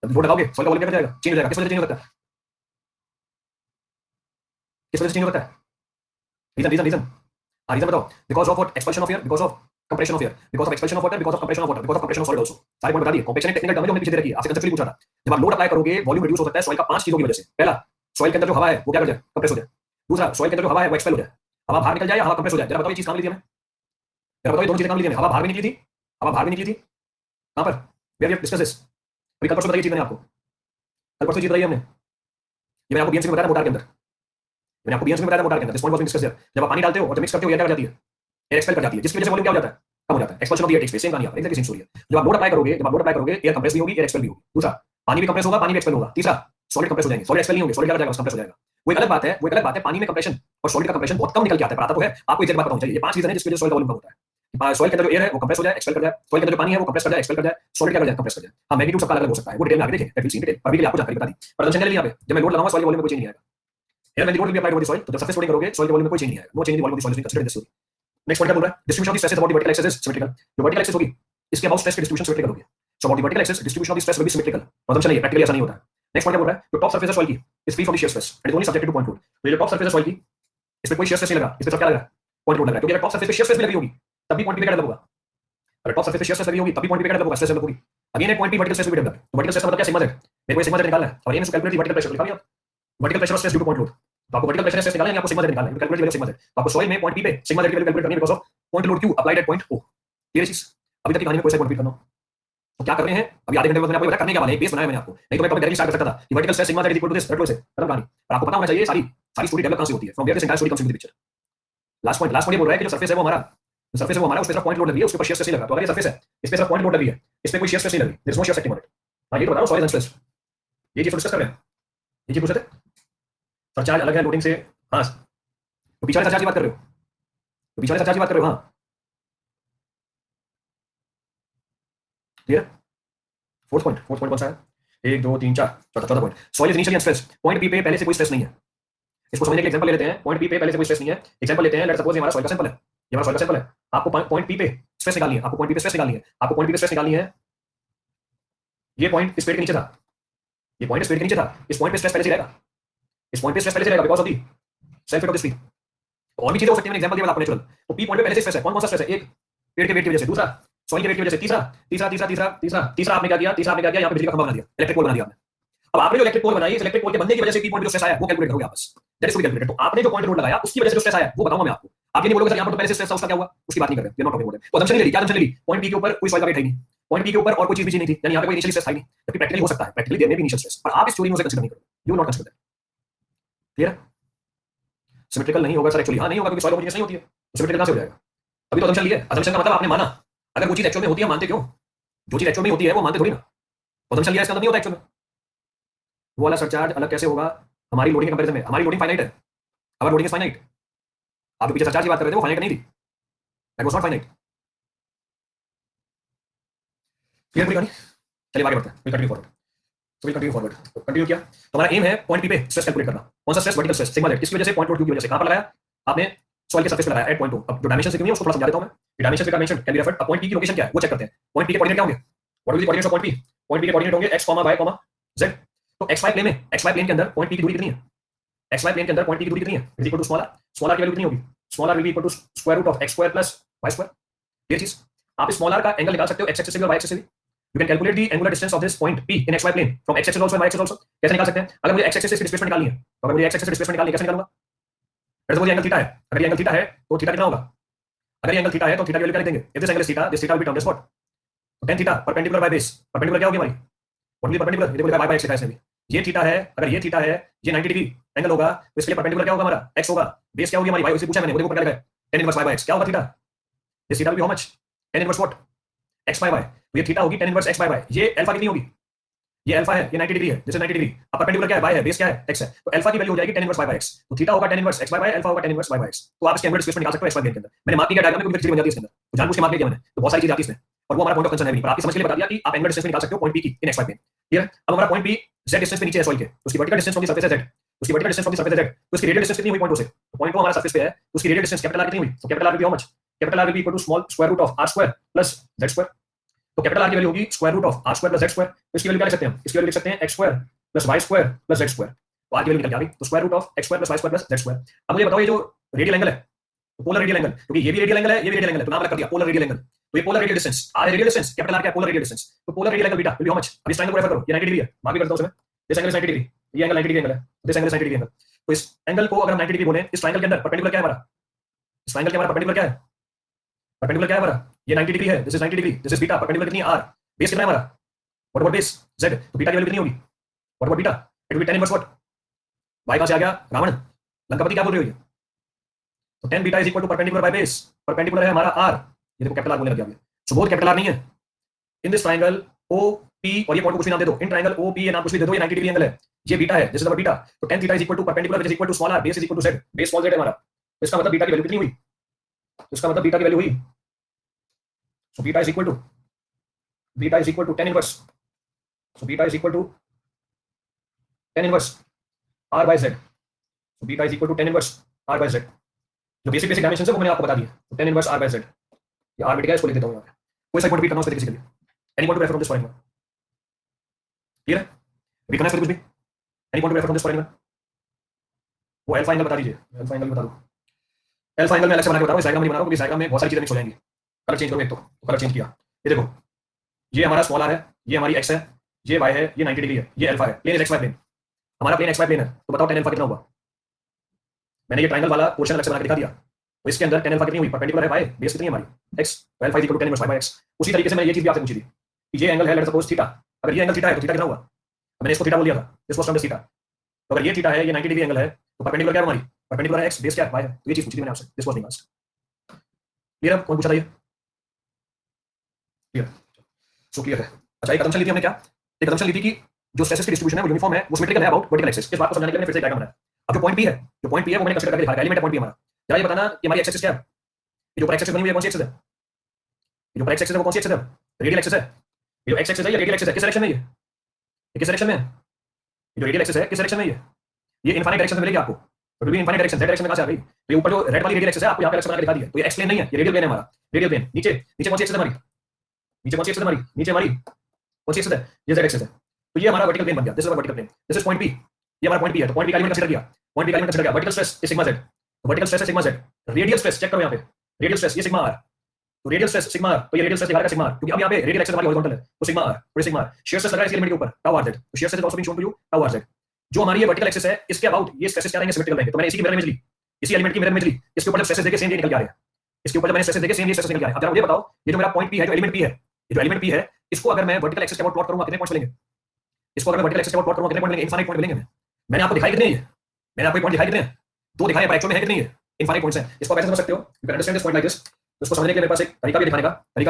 जब लोड लगाओगे सॉइल का वॉल्यूम क्या हो जाएगा, चेंज हो जाएगा। किस वजह से चेंज हो सकता है, किस वजह से चेंज हो सकता है? रीजन रीजन रीजन रीजन बताओ। Because of what, expulsion of air, because of compression of air, because of expulsion of water, because of compression of water, because of compression of solid also। सारे point बता दिए। Compaction एक technical term है जो हमने पीछे दे रखी है, आपसे कंसेप्चुअली पूछा था। जब आप लोड अप्लाई करोगे वॉल्यूम रिड्यूस हो सकता है सॉइल का 5 चीजों की वजह से। पहला, सॉइल के अंदर जो हवा है वो क्या कर जाए, कंप्रेस हो जाए। दूसरा, सॉइल के अंदर जो हवा है वो एक्सपेल हो जाए, हवा बाहर निकल जाए या हवा कंप्रेस हो जाए। जरा बताओ ये चीज कहां ली थी हमें, जरा बताओ ये दोनों चीजें कहां ली थी हमें? हवा बाहर भी निकली थी, हवा बाहर भी निकली थी, कहां पर? We have discuss this. अभी कल परसों बताइए चीज मैंने आपको, कल परसों चीज बताई हमने, ये मैंने आपको बीएमसी में बताया मोटार के अंदर, मैंने आपको बीएमसी में बताया मोटार के अंदर। This point was discuss here. जब आप पानी डालते हो और जब मिक्स करते हो एयर क्या कर जाती है, एयर एक्सपेल कर जाती है, जिसकी वजह से वॉल्यूम क्या हो जाता है, कम हो जाता है। Expulsion of the air takes place, same कहानी है, एग्जैक्टली सेम स्टोरी है। जब आप लोड अप्लाई करोगे, जब आप लोड अप्लाई करोगे एयर कंप्रेस भी होगी, एयर एक्सपेल भी होगी। दूसरा, पानी भी कंप्रेस होगा, पानी भी एक्सपेल होगा। तीसरा, सॉलिड कंप्रेस हो जाएंगे, सॉलिड एक्सपेल नहीं होंगे, सॉलिड क्या हो जाएगा, कंप्रेस हो जाएगा। वो एक अलग बात है, वो एक अलग बात है। पानी में कंप्रेशन और सॉलिड का कंप्रेशन बहुत कम निकल के आता है, पर आता तो है। आपको एक बात बताऊं, चलिए ये 5 रीजन है जिसकी वजह से सॉइल का वॉल्यूम कम होता है। सॉइल के अंदर जो एयर है वो कंप्रेस हो जाए, एक्सपेल कर जाए, सॉइल के अंदर जो पानी है वो कंप्रेस कर जाए, एक्सपेल कर जाए, सॉलिड क्या कर जाए, कंप्रेस कर जाए। हां, मैग्नीट्यूड सबका अलग अलग हो सकता है, वो डिटेल में आगे देखेंगे, दैट विल सी डिटेल। अभी के लिए आपको जानकारी बता दी, पर टेंशन नहीं। यहां पे जब मैं लोड लगाऊंगा सॉइल के वॉल्यूम में कोई चेंज नहीं आएगा। एयर में load will be applied over the soil, तो जब सरफेस लोडिंग करोगे सॉइल के वॉल्यूम में कोई चेंज नहीं आएगा, no change in the volume of the soil is considered this. Next point क्या बोल रहा है, distribution of the stress about the vertical axis is symmetrical. जो वर्टिकल एक्सिस होगी इसके अबाउट स्ट्रेस की डिस्ट्रीब्यूशन सिमेट्रिकल होगी। So about the vertical axis distribution of the stress will be symmetrical. मतलब चलिए प्रैक्टिकली ऐसा नहीं होता है। नेक्स्ट पॉइंट क्या बोल रहा है, जो टॉप सरफेस है सॉइल की is free from the shear stress and is only subjected to point load. तो ये टॉप सरफेस है सॉइल की, इस पे कोई शियर स्ट्रेस नहीं लगा, इस पे सब क्या लगा, पॉइंट लोड लग रहा है। क्योंकि अगर टॉप सरफेस पे शियर स्ट्रेस भी लगी होगी तब भी पॉइंट पे क्या डेवलप होगा, अगर टॉप सरफेस पे शियर स्ट्रेस लगी होगी तब भी पॉइंट पे क्या डेवलप होगा, स्ट्रेस डेवलप होगी। अगेन एक पॉइंट पे वर्टिकल स्ट्रेस भी डेवलप। तो वर्टिकल स्ट्रेस का मतलब क्या, सिग्मा जेड। मेरे को सिग्मा जेड निकालना है और ये मैं कैलकुलेट वर्टिकल प्रेशर लिखा दिया, vertical pressure stress due to point load. तो आपको वर्टिकल प्रेशर स्ट्रेस निकालना है, आपको सिग्मा जेड निकालना है, कैलकुलेट वैल्यू सिग्मा जेड। तो आपको सॉइल में पॉइंट पी पे सिग्मा जेड की वैल्यू कैलकुलेट करनी है, because of point load Q applied at point O. Clear चीज, अभी तक की कहानी में कोई सा पॉइंट करना हो तो क्या कर रहे हैं, अभी आधे घंटे में मैंने आपको बताया करने क्या वाले हैं, बेस बनाया मैंने आपको, नहीं तो मैं टॉपिक डायरेक्टली स्टार्ट कर सकता था कि vertical stress sigma Z equal to this, रट लो इसे, खत्म कहानी। पर आपको पता होना चाहिए सारी सारी स्टोरी डेवलप कहां से होती है, from where this entire story comes into the picture. Last point ये बोल रहा है कि जो सरफेस है वो हमारा, जो सरफेस है वो हमारा, उस पे सिर्फ पॉइंट लोड लगी है, उसके ऊपर शियर स्ट्रेस नहीं लगा। तो अगर ये सरफेस है, इस पे सिर्फ पॉइंट लोड लगी है, इस पे कोई शियर स्ट्रेस नहीं लगी, there is no shear acting on it. हां, ये तो बता रहा हूं, सॉइल स्ट्रेस, ये चीज डिस्कस कर रहे हैं। ये चीज पूछ रहे थे, सरचार्ज अलग है लोडिंग से। हां, तो पीछे वाले सरचार्ज की बात कर रहे हो, तो पीछे वाले सरचार्ज की बात कर रहे हो। हां, क्लियर। फोर्थ पॉइंट कौन सा है, 1 2 3 4, चौथा point, soil is initially unstressed. Point P पे पहले से कोई स्ट्रेस नहीं है। इसको समझने के लिए एग्जांपल ले लेते हैं। पॉइंट पी पे पहले से कोई स्ट्रेस नहीं है, एग्जांपल लेते हैं। लेट्स सपोज ये हमारा सॉइल का सैंपल है, ये हमारा सॉइल का सैंपल है। आपको पॉइंट पी पे स्ट्रेस निकालनी है, आपको पॉइंट पी पे स्ट्रेस निकालनी है, आपको पॉइंट पी पे स्ट्रेस निकालनी है। ये पॉइंट इस पेड़ के नीचे था, ये पॉइंट इस पेड़ के नीचे था, इस पॉइंट पे स्ट्रेस पहले से रहेगा, इस पॉइंट पे स्ट्रेस पहले से रहेगा because of the self weight of this tree. और भी चीजें हो सकती है, मैंने एग्जांपल दिया आपको नेचुरल। तो पी पॉइंट पे पहले से स्ट्रेस है, कौन कौन सा स्ट्रेस है, एक पेड़ के वेट की वजह से, दूसरा सॉइल के वेट की वजह से, तीसरा तीसरा तीसरा तीसरा तीसरा तीसरा आपने क्या किया, तीसरा आपने क्या किया, यहाँ पे बिजली का खंभा बना दिया, इलेक्ट्रिक पोल बना दिया आपने। अब आपने जो इलेक्ट्रिक पोल बनाई, इस इलेक्ट्रिक पोल के बनने की वजह से पी पॉइंट पे जो स्ट्रेस आया वो कैलकुलेट करोगे आप बस, दैट इज कैलकुलेटेड। तो आपने जो पॉइंट लोड लगाया उसकी वजह से जो स्ट्रेस आया वो बताऊंगा मैं आपको। आप ये नहीं बोलोगे सर यहाँ पर तो पहले से स्ट्रेस था, उसका क्या हुआ, उसकी बात नहीं कर रहे, ये नॉट टॉकिंग अबाउट इट। तो assumption नहीं ले ली, क्या assumption ले ली, पॉइंट पी के ऊपर कोई सॉइल का वेट है नहीं, पॉइंट पी के ऊपर और कोई चीज भी नहीं थी, यानी यहाँ पे कोई इनिशियल स्ट्रेस था नहीं। जबकि प्रैक्टिकली हो सकता है, प्रैक्टिकली देयर में भी इनिशियल स्ट्रेस, पर आप इस थ्योरी में उसे कंसीडर नहीं करोगे, you will not consider that. Clear, symmetrical नहीं होगा सर एक्चुअली। हाँ, नहीं होगा क्योंकि सॉइल होमोजेनियस नहीं होती है, सिमेट्रिकल कहां से हो जाएगा। अभी तो assumption ली है, assumption का मतलब आपने माना। अगर वो चीज एक्चुअल में होती है मानते क्यों, जो चीज एक्चुअल में होती है वो मानते थोड़ी ना। assumption लिया इसका मतलब नहीं होता एक्चुअल में। वो वाला सरचार्ज अलग कैसे होगा हमारी लोडिंग के कंपैरिजन में, हमारी लोडिंग फाइनाइट है, हमारी लोडिंग इज फाइनाइट। आप जो पीछे सरचार्ज की बात कर रहे थे वो फाइनाइट नहीं थी, that was not finite. Clear पूरी कहानी, चलिए आगे बढ़ते हैं, विल कंटिन्यू फॉरवर्ड। तो विल कंटिन्यू फॉरवर्ड, तो कंटिन्यू किया। तो हमारा एम है पॉइंट पी पे स्ट्रेस कैलकुलेट करना। कौन सा stress, vertical stress sigma Z, किसकी वजह से, पॉइंट लोड क्यू की वजह से। कहां पर लगाया आपने, सॉइल के सरफेस पे लगाया एट पॉइंट 2। अब जो डायमेंशन से क्यों है उसको थोड़ा समझा देता हूं मैं। डायमेंशन का मेंशन कैन बी रेफर्ड। अब पॉइंट पी की लोकेशन क्या है वो चेक करते हैं। पॉइंट पी के कोऑर्डिनेट क्या होंगे, what will be coordinates of point P, point P के कोऑर्डिनेट होंगे x, y, z। तो xy प्लेन में, xy प्लेन के अंदर पॉइंट पी की दूरी कितनी है, xy प्लेन के अंदर पॉइंट पी की दूरी कितनी है, is equal to small r की वैल्यू कितनी होगी, small r will be equal to square root of x square plus y square. ये चीज आप स्मॉल r का एंगल निकाल सकते हो x एक्सिस से भी और y एक्सिस से भी। You can calculate the angular distance of this point P in xy plane from x axis also and y axis also। कैसे निकाल सकते हैं, अगर मुझे x axis से डिस्प्लेसमेंट निकालनी है, तो अगर मुझे x axis से डिस्प्लेसमेंट निकालनी है कैसे निकालूंगा। लेट्स सपोज ये एंगल थीटा है, अगर ये एंगल थीटा है तो थीटा कितना होगा, अगर ये एंगल थीटा है तो थीटा की वैल्यू क्या लिख देंगे, if this angle is theta, this theta will be termed as what, tan theta perpendicular by base. Perpendicular क्या होगी हमारी, ओनली परपेंडिकुलर, ये देखो y बाय x लिखा है इसमें भी। ये थीटा है, अगर ये थीटा है, ये 90 डिग्री एंगल होगा, तो इसके लिए परपेंडिकुलर क्या होगा हमारा, x होगा, बेस क्या होगी हमारी y, उसे पूछा मैंने, वो देखो क्या लिखा है, tan inverse y by x। क्या होगा theta, this theta will be how much, tan inverse what, x by y, तो ये थीटा होगी tan inverse x by y। ये अल्फा कितनी होगी, ये अल्फा है, ये 90 डिग्री है, दिस इज 90 डिग्री। अब परपेंडिकुलर क्या है, y है, बेस क्या है, x है, तो अल्फा की वैल्यू हो जाएगी tan inverse y by x। तो थीटा होगा tan inverse x by y, alpha होगा tan inverse y by x। तो आप इसके एंगुलर डिस्प्लेसमेंट निकाल सकते हो x बाय प्लेन के अंदर। मैंने मार्क किया डायग्राम में, क्योंकि बन जाती है इसके अंदर, तो जानबूझ के मार्क किया मैंने, तो बहुत सारी चीजें आती है इसमें, और वो हमारा पॉइंट ऑफ कंसर्न है नहीं, पर आपकी समझ के लिए बता दिया कि आप एंगुलर डिस्टेंस निकाल सकते हो पॉइंट p की इन x बाय प्लेन। क्लियर। अब हमारा पॉइंट p z डिस्टेंस पे नीचे है सॉइल के, तो उसकी vertical distance from the surface है z, उसकी vertical distance from the surface है z, तो उसकी रेडियल डिस्टेंस कितनी हुई पॉइंट O से, तो पॉइंट O हमारा सरफेस पे है, तो उसकी रेडियल डिस्टेंस कैपिटल R कितनी हुई, तो capital R will be how much, capital R will be equal to small square root of r square plus z square. तो कैपिटल R की वैल्यू होगी square root of r square plus z square, तो इसकी value क्या लिख सकते हैं हम, इसकी वैल्यू लिख सकते हैं x square plus y square plus z square. तो r की वैल्यू निकल के आ गई, तो square root of x square plus y square plus z square. अब मुझे बताओ ये जो रेडियल एंगल है, पोलर रेडियल एंगल, क्योंकि ये भी रेडियल एंगल है, ये भी रेडियल एंगल है, तो नाम अलग कर दिया पोलर रेडियल एंगल। तो ये पोलर रेडियल डिस्टेंस r है, रेडियल डिस्टेंस, कैपिटल R क्या है, पोलर रेडियल डिस्टेंस, तो polar radial angle beta will be how much. अब इस ट्रायंगल को रेफर करो, ये 90 डिग्री है, मार्क भी करता हूं उसमें, दिस एंगल इज 90 डिग्री, ये एंगल 90 डिग्री एंगल है, this angle is 90 degree angle. तो इस एंगल को अगर हम 90 डिग्री बोले, इस ट्रायंगल के अंदर परपेंडिकुलर क्या है हमारा, इस ट्रायंगल के हमारा परपेंडिकुलर क्या है, परपेंडिकुलर क्या है हमारा, ये 90 डिग्री है, this is 90 degree, this is beta, perpendicular कितनी है r, बेस कितना है हमारा, व्हाट अबाउट बेस z, तो बीटा की वैल्यू कितनी होगी, what about beta, it will be tan inverse what, y कहां से आ गया, रावण, लंकापति क्या बोल रहे हो ये, तो tan beta is equal to perpendicular by base, perpendicular है हमारा r, ये देखो कैपिटल R बोलने लग गया, सो बोथ कैपिटल R नहीं है इन दिस ट्रायंगल OP, और ये पॉइंट को कुछ भी नाम दे दो, इन ट्रायंगल OP ये नाम कुछ भी दे दो, ये 90 डिग्री एंगल है, ये बीटा है, दिस इज अवर बीटा, तो tan theta is equal to perpendicular which is equal to small r, base is equal to z, base small z है हमारा, तो इसका मतलब बीटा की वैल्यू कितनी हुई, तो इसका मतलब बीटा की वैल्यू हुई, so beta is equal to, beta is equal to tan inverse, so beta is equal to tan inverse r by z, so beta is equal to tan inverse r by z। जो basic basic dimension है वो मैंने आपको बता दिया, तो tan inverse r by z, ये r मिट गया, इसको लिख देता हूं यहां पे, कोई सा पॉइंट भी करना हो उसके लिए, any point to refer from this point, clear है, अभी करना है कुछ भी, any point to refer from this point, वो अल्फा एंगल बता दीजिए, अल्फा एंगल बता दो, अल्फा एंगल मैं अलग से बना के बता रहा हूं, इस डायग्राम में बना रहा हूं, क्योंकि इस डायग्राम में बहुत सारी चीजें मिक्स हो जाएंगी, कलर चेंज करो एक तो कलर चेंज किया, ये देखो, ये हमारा स्मॉल r है, ये हमारी x है, ये y है, ये 90 डिग्री है, ये अल्फा है, plane is x y plane, हमारा प्लेन x y प्लेन है, तो बताओ tan अल्फा कितना हुआ, मैंने ये ट्रायंगल वाला पोर्शन अलग से बना के दिखा दिया, तो इसके अंदर tan अल्फा कितनी हुई, परपेंडिकुलर है y, बेस कितनी है हमारी x, तो alpha is equal to tan inverse y by x। उसी तरीके से मैं ये चीज भी आपसे पूछी थी कि ये एंगल है, लेट्स सपोज थीटा, अगर ये एंगल थीटा है तो थीटा कितना हुआ, मैंने इसको थीटा बोल दिया था, this was from the theta, तो अगर ये थीटा है, ये 90 डिग्री एंगल है, तो परपेंडिकुलर क्या है हमारी, परपेंडिकुलर है x, बेस क्या है y है, तो ये चीज पूछी थी मैंने आपसे, this was being asked, clear है, कौन पूछा था ये, क्लियर, सो क्लियर है। अच्छा, एक असम्पशन ली थी हमने, क्या एक असम्पशन ली थी कि जो स्ट्रेसेस की डिस्ट्रीब्यूशन है वो यूनिफॉर्म है, वो सिमेट्रिकल है अबाउट वर्टिकल एक्सिस, इस बात को समझाने के लिए मैंने फिर से डायग्राम बनाया। अब जो पॉइंट P है, जो पॉइंट P है वो मैंने कंसीडर करके दिखाया, एलिमेंट है पॉइंट P हमारा, जरा ये बताना कि हमारी एक्सिस क्या है, ये जो ऊपर एक्सिस बनी हुई है कौन सी एक्सिस है, ये जो ऊपर एक्सिस है वो कौन सी एक्सिस है, रेडियल एक्सिस है, ये जो एक्स एक्सिस है ये रेडियल एक्सिस है, किस डायरेक्शन में ये किस डायरेक्शन में है, ये जो रेडियल एक्सिस है किस डायरेक्शन में ये इनफाइनाइट डायरेक्शन में मिलेगी आपको, तो भी इनफाइनाइट डायरेक्शन, z डायरेक्शन में कहां से आ गई, तो ये ऊपर जो रेड वाली रेडियल एक्सिस है आपको यहां पे अलग से बना के दिखा दिया, तो ये एक्स प्लेन नहीं है, ये रेडियल प्लेन है हमारा, रेडियल प्लेन, नीचे नीचे कौन सी एक्सिस है हमारी, नीचे कौन सी एक्सिस है हमारी, नीचे हमारी कौन सी एक्सिस है, ये z एक्सिस है, तो ये हमारा वर्टिकल प्लेन बन गया, this is vertical plane, this is point P, ये हमारा पॉइंट P है, तो पॉइंट P का एलिमेंट कंसीडर किया, पॉइंट P का एलिमेंट कंसीडर किया, vertical stress is sigma z, vertical stress है sigma z, radial stress check करो यहां पे, रेडियल स्ट्रेस ये सिग्मा r, तो रेडियल स्ट्रेस सिग्मा r, तो ये रेडियल स्ट्रेस दिखा रहा है सिग्मा r, क्योंकि अब यहां पे रेडियल एक्सिस हमारी हॉरिजॉन्टल है, तो सिग्मा r, और सिग्मा r, शियर स्ट्रेस लग रहा है इस एलिमेंट के ऊपर, टाउ r z, तो shear stress is also being shown to you, tau r z, जो हमारी ये वर्टिकल एक्सिस है इसके अबाउट ये स्ट्रेसेस क्या रहेंगे, सिमेट्रिकल रहेंगे, तो मैंने इसी की मिरर इमेज ली, इसी एलिमेंट की मिरर इमेज ली, इसके ऊपर जब स्ट्रेसेस देखे सेम ये निकल के आ रहे हैं, इसके ऊपर जब मैंने स्ट्रेसेस देखे सेम ये स्ट्रेसेस निकल के आ रहे हैं। अब जरा मुझे बताओ, ये जो मेरा पॉइंट P है, जो एलिमेंट P है, ये जो एलिमेंट P है, इसको अगर मैं वर्टिकल एक्सिस के अबाउट प्लॉट करूंगा कितने पॉइंट्स मिलेंगे, इसको अगर मैं वर्टिकल एक्सिस के अबाउट प्लॉट करूंगा कितने पॉइंट मिलेंगे, इनफाइनाइट पॉइंट मिलेंगे। मैंने आपको दिखाई कितने हैं, मैंने आपको पॉइंट दिखाई कितने हैं, दो दिखाए, पर एक्चुअल में है कितने हैं, इनफाइनाइट पॉइंट्स हैं। इसको कैसे समझ सकते हो, you can understand this point like this, इसको समझने के लिए मेरे पास एक तरीका भी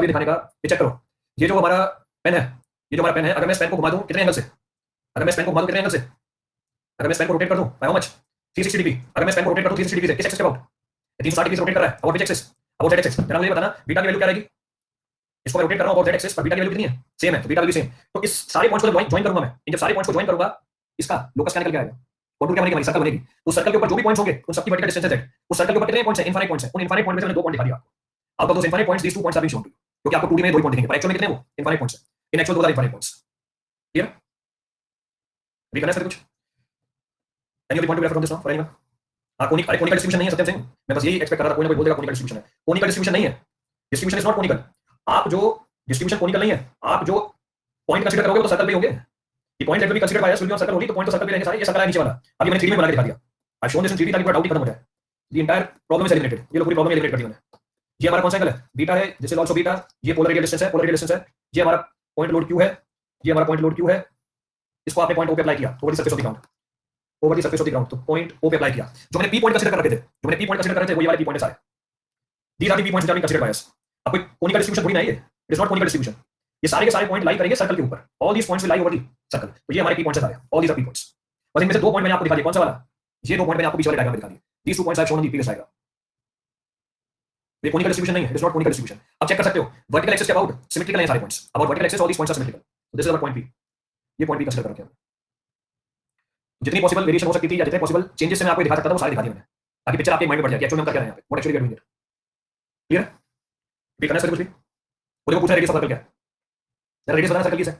दिखाने का, ये चेक करो, ये जो हमारा पेन है, ये जो हमारा पेन है, अगर मैं इस पेन को घुमा दूं कितने एंगल से, अगर मैं इस पेन को घुमा दूं कितने एंगल से, अगर मैं इस पेन को रोटेट कर दूं बाय हाउ मच, 360 डिग्री, अगर मैं इस पेन को रोटेट कर दूं 360 डिग्री से, किस एक्सिस के अबाउट, 360 डिग्री से रोटेट कर रहा है, about which axis, about z axis. जरा मुझे बताना बीटा की वैल्यू क्या रहेगी, इसको मैं रोटेट कर रहा हूं अबाउट z एक्सिस पर, बीटा की वैल्यू कितनी है, सेम है, तो बीटा वैल्यू सेम, तो इस सारे पॉइंट्स को जब ज्वाइन करूंगा मैं, इन जब सारे पॉइंट्स को ज्वाइन करूंगा, इसका लोकस क्या निकल के आएगा, कॉन्टूर क्या बनेगी, हमारी सर्कल बनेगी, तो सर्कल के ऊपर जो भी पॉइंट्स होंगे उन सबकी वर्टिकल डिस्टेंस है z, उस सर्कल के ऊपर कितने पॉइंट्स हैं, इनफाइनाइट पॉइंट्स हैं, उन इनफाइनाइट पॉइंट में से मैंने दो पॉइंट दिखा दिया आपको, out of those infinite points these two points are being shown to you, क्योंकि आपको 2D में दो ही पॉइंट दिखेंगे, पर एक्चुअल में कितने वो इनफाइनाइट पॉइंट्स हैं, इन एक्चुअल दो are infinite points, clear, reconnect कर कुछ, any of the point to refer from this now for anyone, conical distribution नहीं है सत्यम सिंह, मैं बस यही एक्सपेक्ट कर रहा था कोई ना कोई बोल देगा कोनिकल डिस्ट्रीब्यूशन है, कोनिकल डिस्ट्रीब्यूशन नहीं है, डिस्ट्रीब्यूशन इज नॉट कोनिकल, आप जो डिस्ट्रीब्यूशन कोनिकल नहीं है, आप जो पॉइंट कंसीडर करोगे वो तो सर्कल पे होंगे, ये point that will be considered by us will be on circle only, तो पॉइंट तो सर्कल पे रहेंगे सारे, ये सर्कल है नीचे वाला, अभी मैंने 3D में बना के दिखा दिया, आई शोन दिस इन 3D ताकि पूरा डाउट ही खत्म हो जाए, the entire problem is eliminated, ये पूरी प्रॉब्लम एलिमिनेट कर दी मैंने। ये हमारा कौन सा एंगल है, बीटा है, दिस इज आल्सो बीटा, ये पोलर रेडियल डिस्टेंस है, पोलर रेडियल डिस्टेंस है, ये हमारा पॉइंट लोड q है, ये हमारा पॉइंट लोड q है, इसको आपने पॉइंट O पे अप्लाई किया, over the surface of the ground, over the surface of the ground, तो पॉइंट O पे अप्लाई किया, जो मैंने p पॉइंट कंसीडर कर रखे थे, जो मैंने p पॉइंट कंसीडर कर रहे थे वो ये वाले p पॉइंट है सारे, these are the p points that are being considered by us. अब कोई कोनिकल डिस्ट्रीब्यूशन थोड़ी ना है ये, it is not conical distribution. ये सारे के सारे पॉइंट लाई करेंगे सर्कल के ऊपर, all these points will lie over the circle. तो ये हमारे की पॉइंट्स आ रहे हैं, all these are key points. बस इनमें से 2 पॉइंट मैंने आपको दिखा दिए, कौन सा वाला, ये 2 पॉइंट मैंने आपको पीछे वाले डायग्राम में दिखा दिए। These 2 points I have shown on the previous diagram. ये कोनिकल डिस्ट्रीब्यूशन नहीं है, it is not conical distribution. आप चेक कर सकते हो वर्टिकल एक्सिस के अबाउट सिमेट्रिकल है सारे points, about vertical axis all these points are symmetrical. तो this is our point P, ये पॉइंट पी कंसीडर करके जितनी पॉसिबल वेरिएशन हो सकती थी या जितने पॉसिबल चेंजेस से मैं आपको दिखा सकता था वो सारे दिखा दिए मैंने, ताकि पिक्चर आपके माइंड में बढ़ जाए कि एक्चुअली हम कर क्या रहे हैं यहाँ पे, what actually we are doing it. Clear है? भी करना है कुछ भी। वो देखो पूछा रेडियस ऑफ सर्कल क्या है, यार रेडियस बताना सर्कल किस है,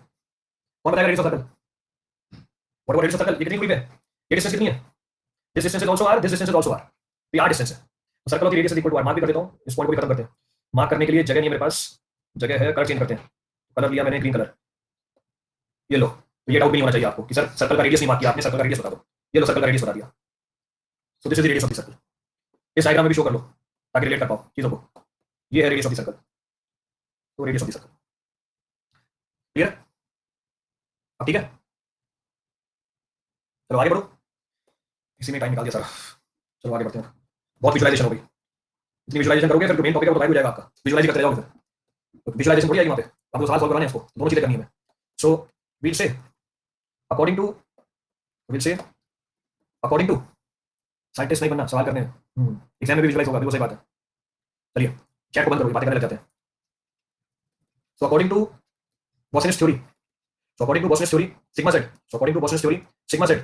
कौन बताएगा radius of circle, what about radius of circle, ये कितनी दूरी पे है, ये डिस्टेंस कितनी है, this distance is also R, this distance is also R, ये आर डिस्टेंस है। तो circle of the radius is equal to R. Mark भी कर देता हूं, इस पॉइंट को भी खत्म करते हैं। मार्क करने के लिए जगह नहीं है मेरे पास, जगह है, कलर चेंज करते हैं। कलर लिया मैंने ग्रीन कलर, ये लो। तो ये डाउट नहीं होना चाहिए आपको कि सर सर्कल का रेडियस नहीं मार्क किया आपने, सर्कल का रेडियस बता दो। ये लो सर्कल का रेडियस बता दिया। सो this is the radius of the circle. इस डायग्राम में भी शो कर लो ताकि रिलेट कर पाओ चीजों को। ये है रेडियस ऑफ द सर्कल, तो radius of the circle. Clear? अब ठीक है, चलो आगे बढ़ो, इसी में टाइम निकाल दिया सारा। चलो आगे बढ़ते हैं। बहुत विजुअलाइजेशन हो गई, इतनी विजुअलाइजेशन करोगे फिर जो मेन टॉपिक है वो तो गायब हो जाएगा आपका, विजुअलाइज करते जाओगे फिर विजुअलाइजेशन थोड़ी आएगी वहां पे, आपको सवाल सॉल्व करवाने हैं, इसको दोनों चीजें करनी है। So we'll say according to, we'll say according to, scientist नहीं बनना, सवाल करने हैं। एग्जाम में भी विजुअलाइज होगा, बिल्कुल सही बात है। चलिए चैट को बंद करो, बातें करने लग जाते हैं। So according to Boussinesq's theory, so according to Boussinesq's theory sigma z, so according to Boussinesq's theory sigma z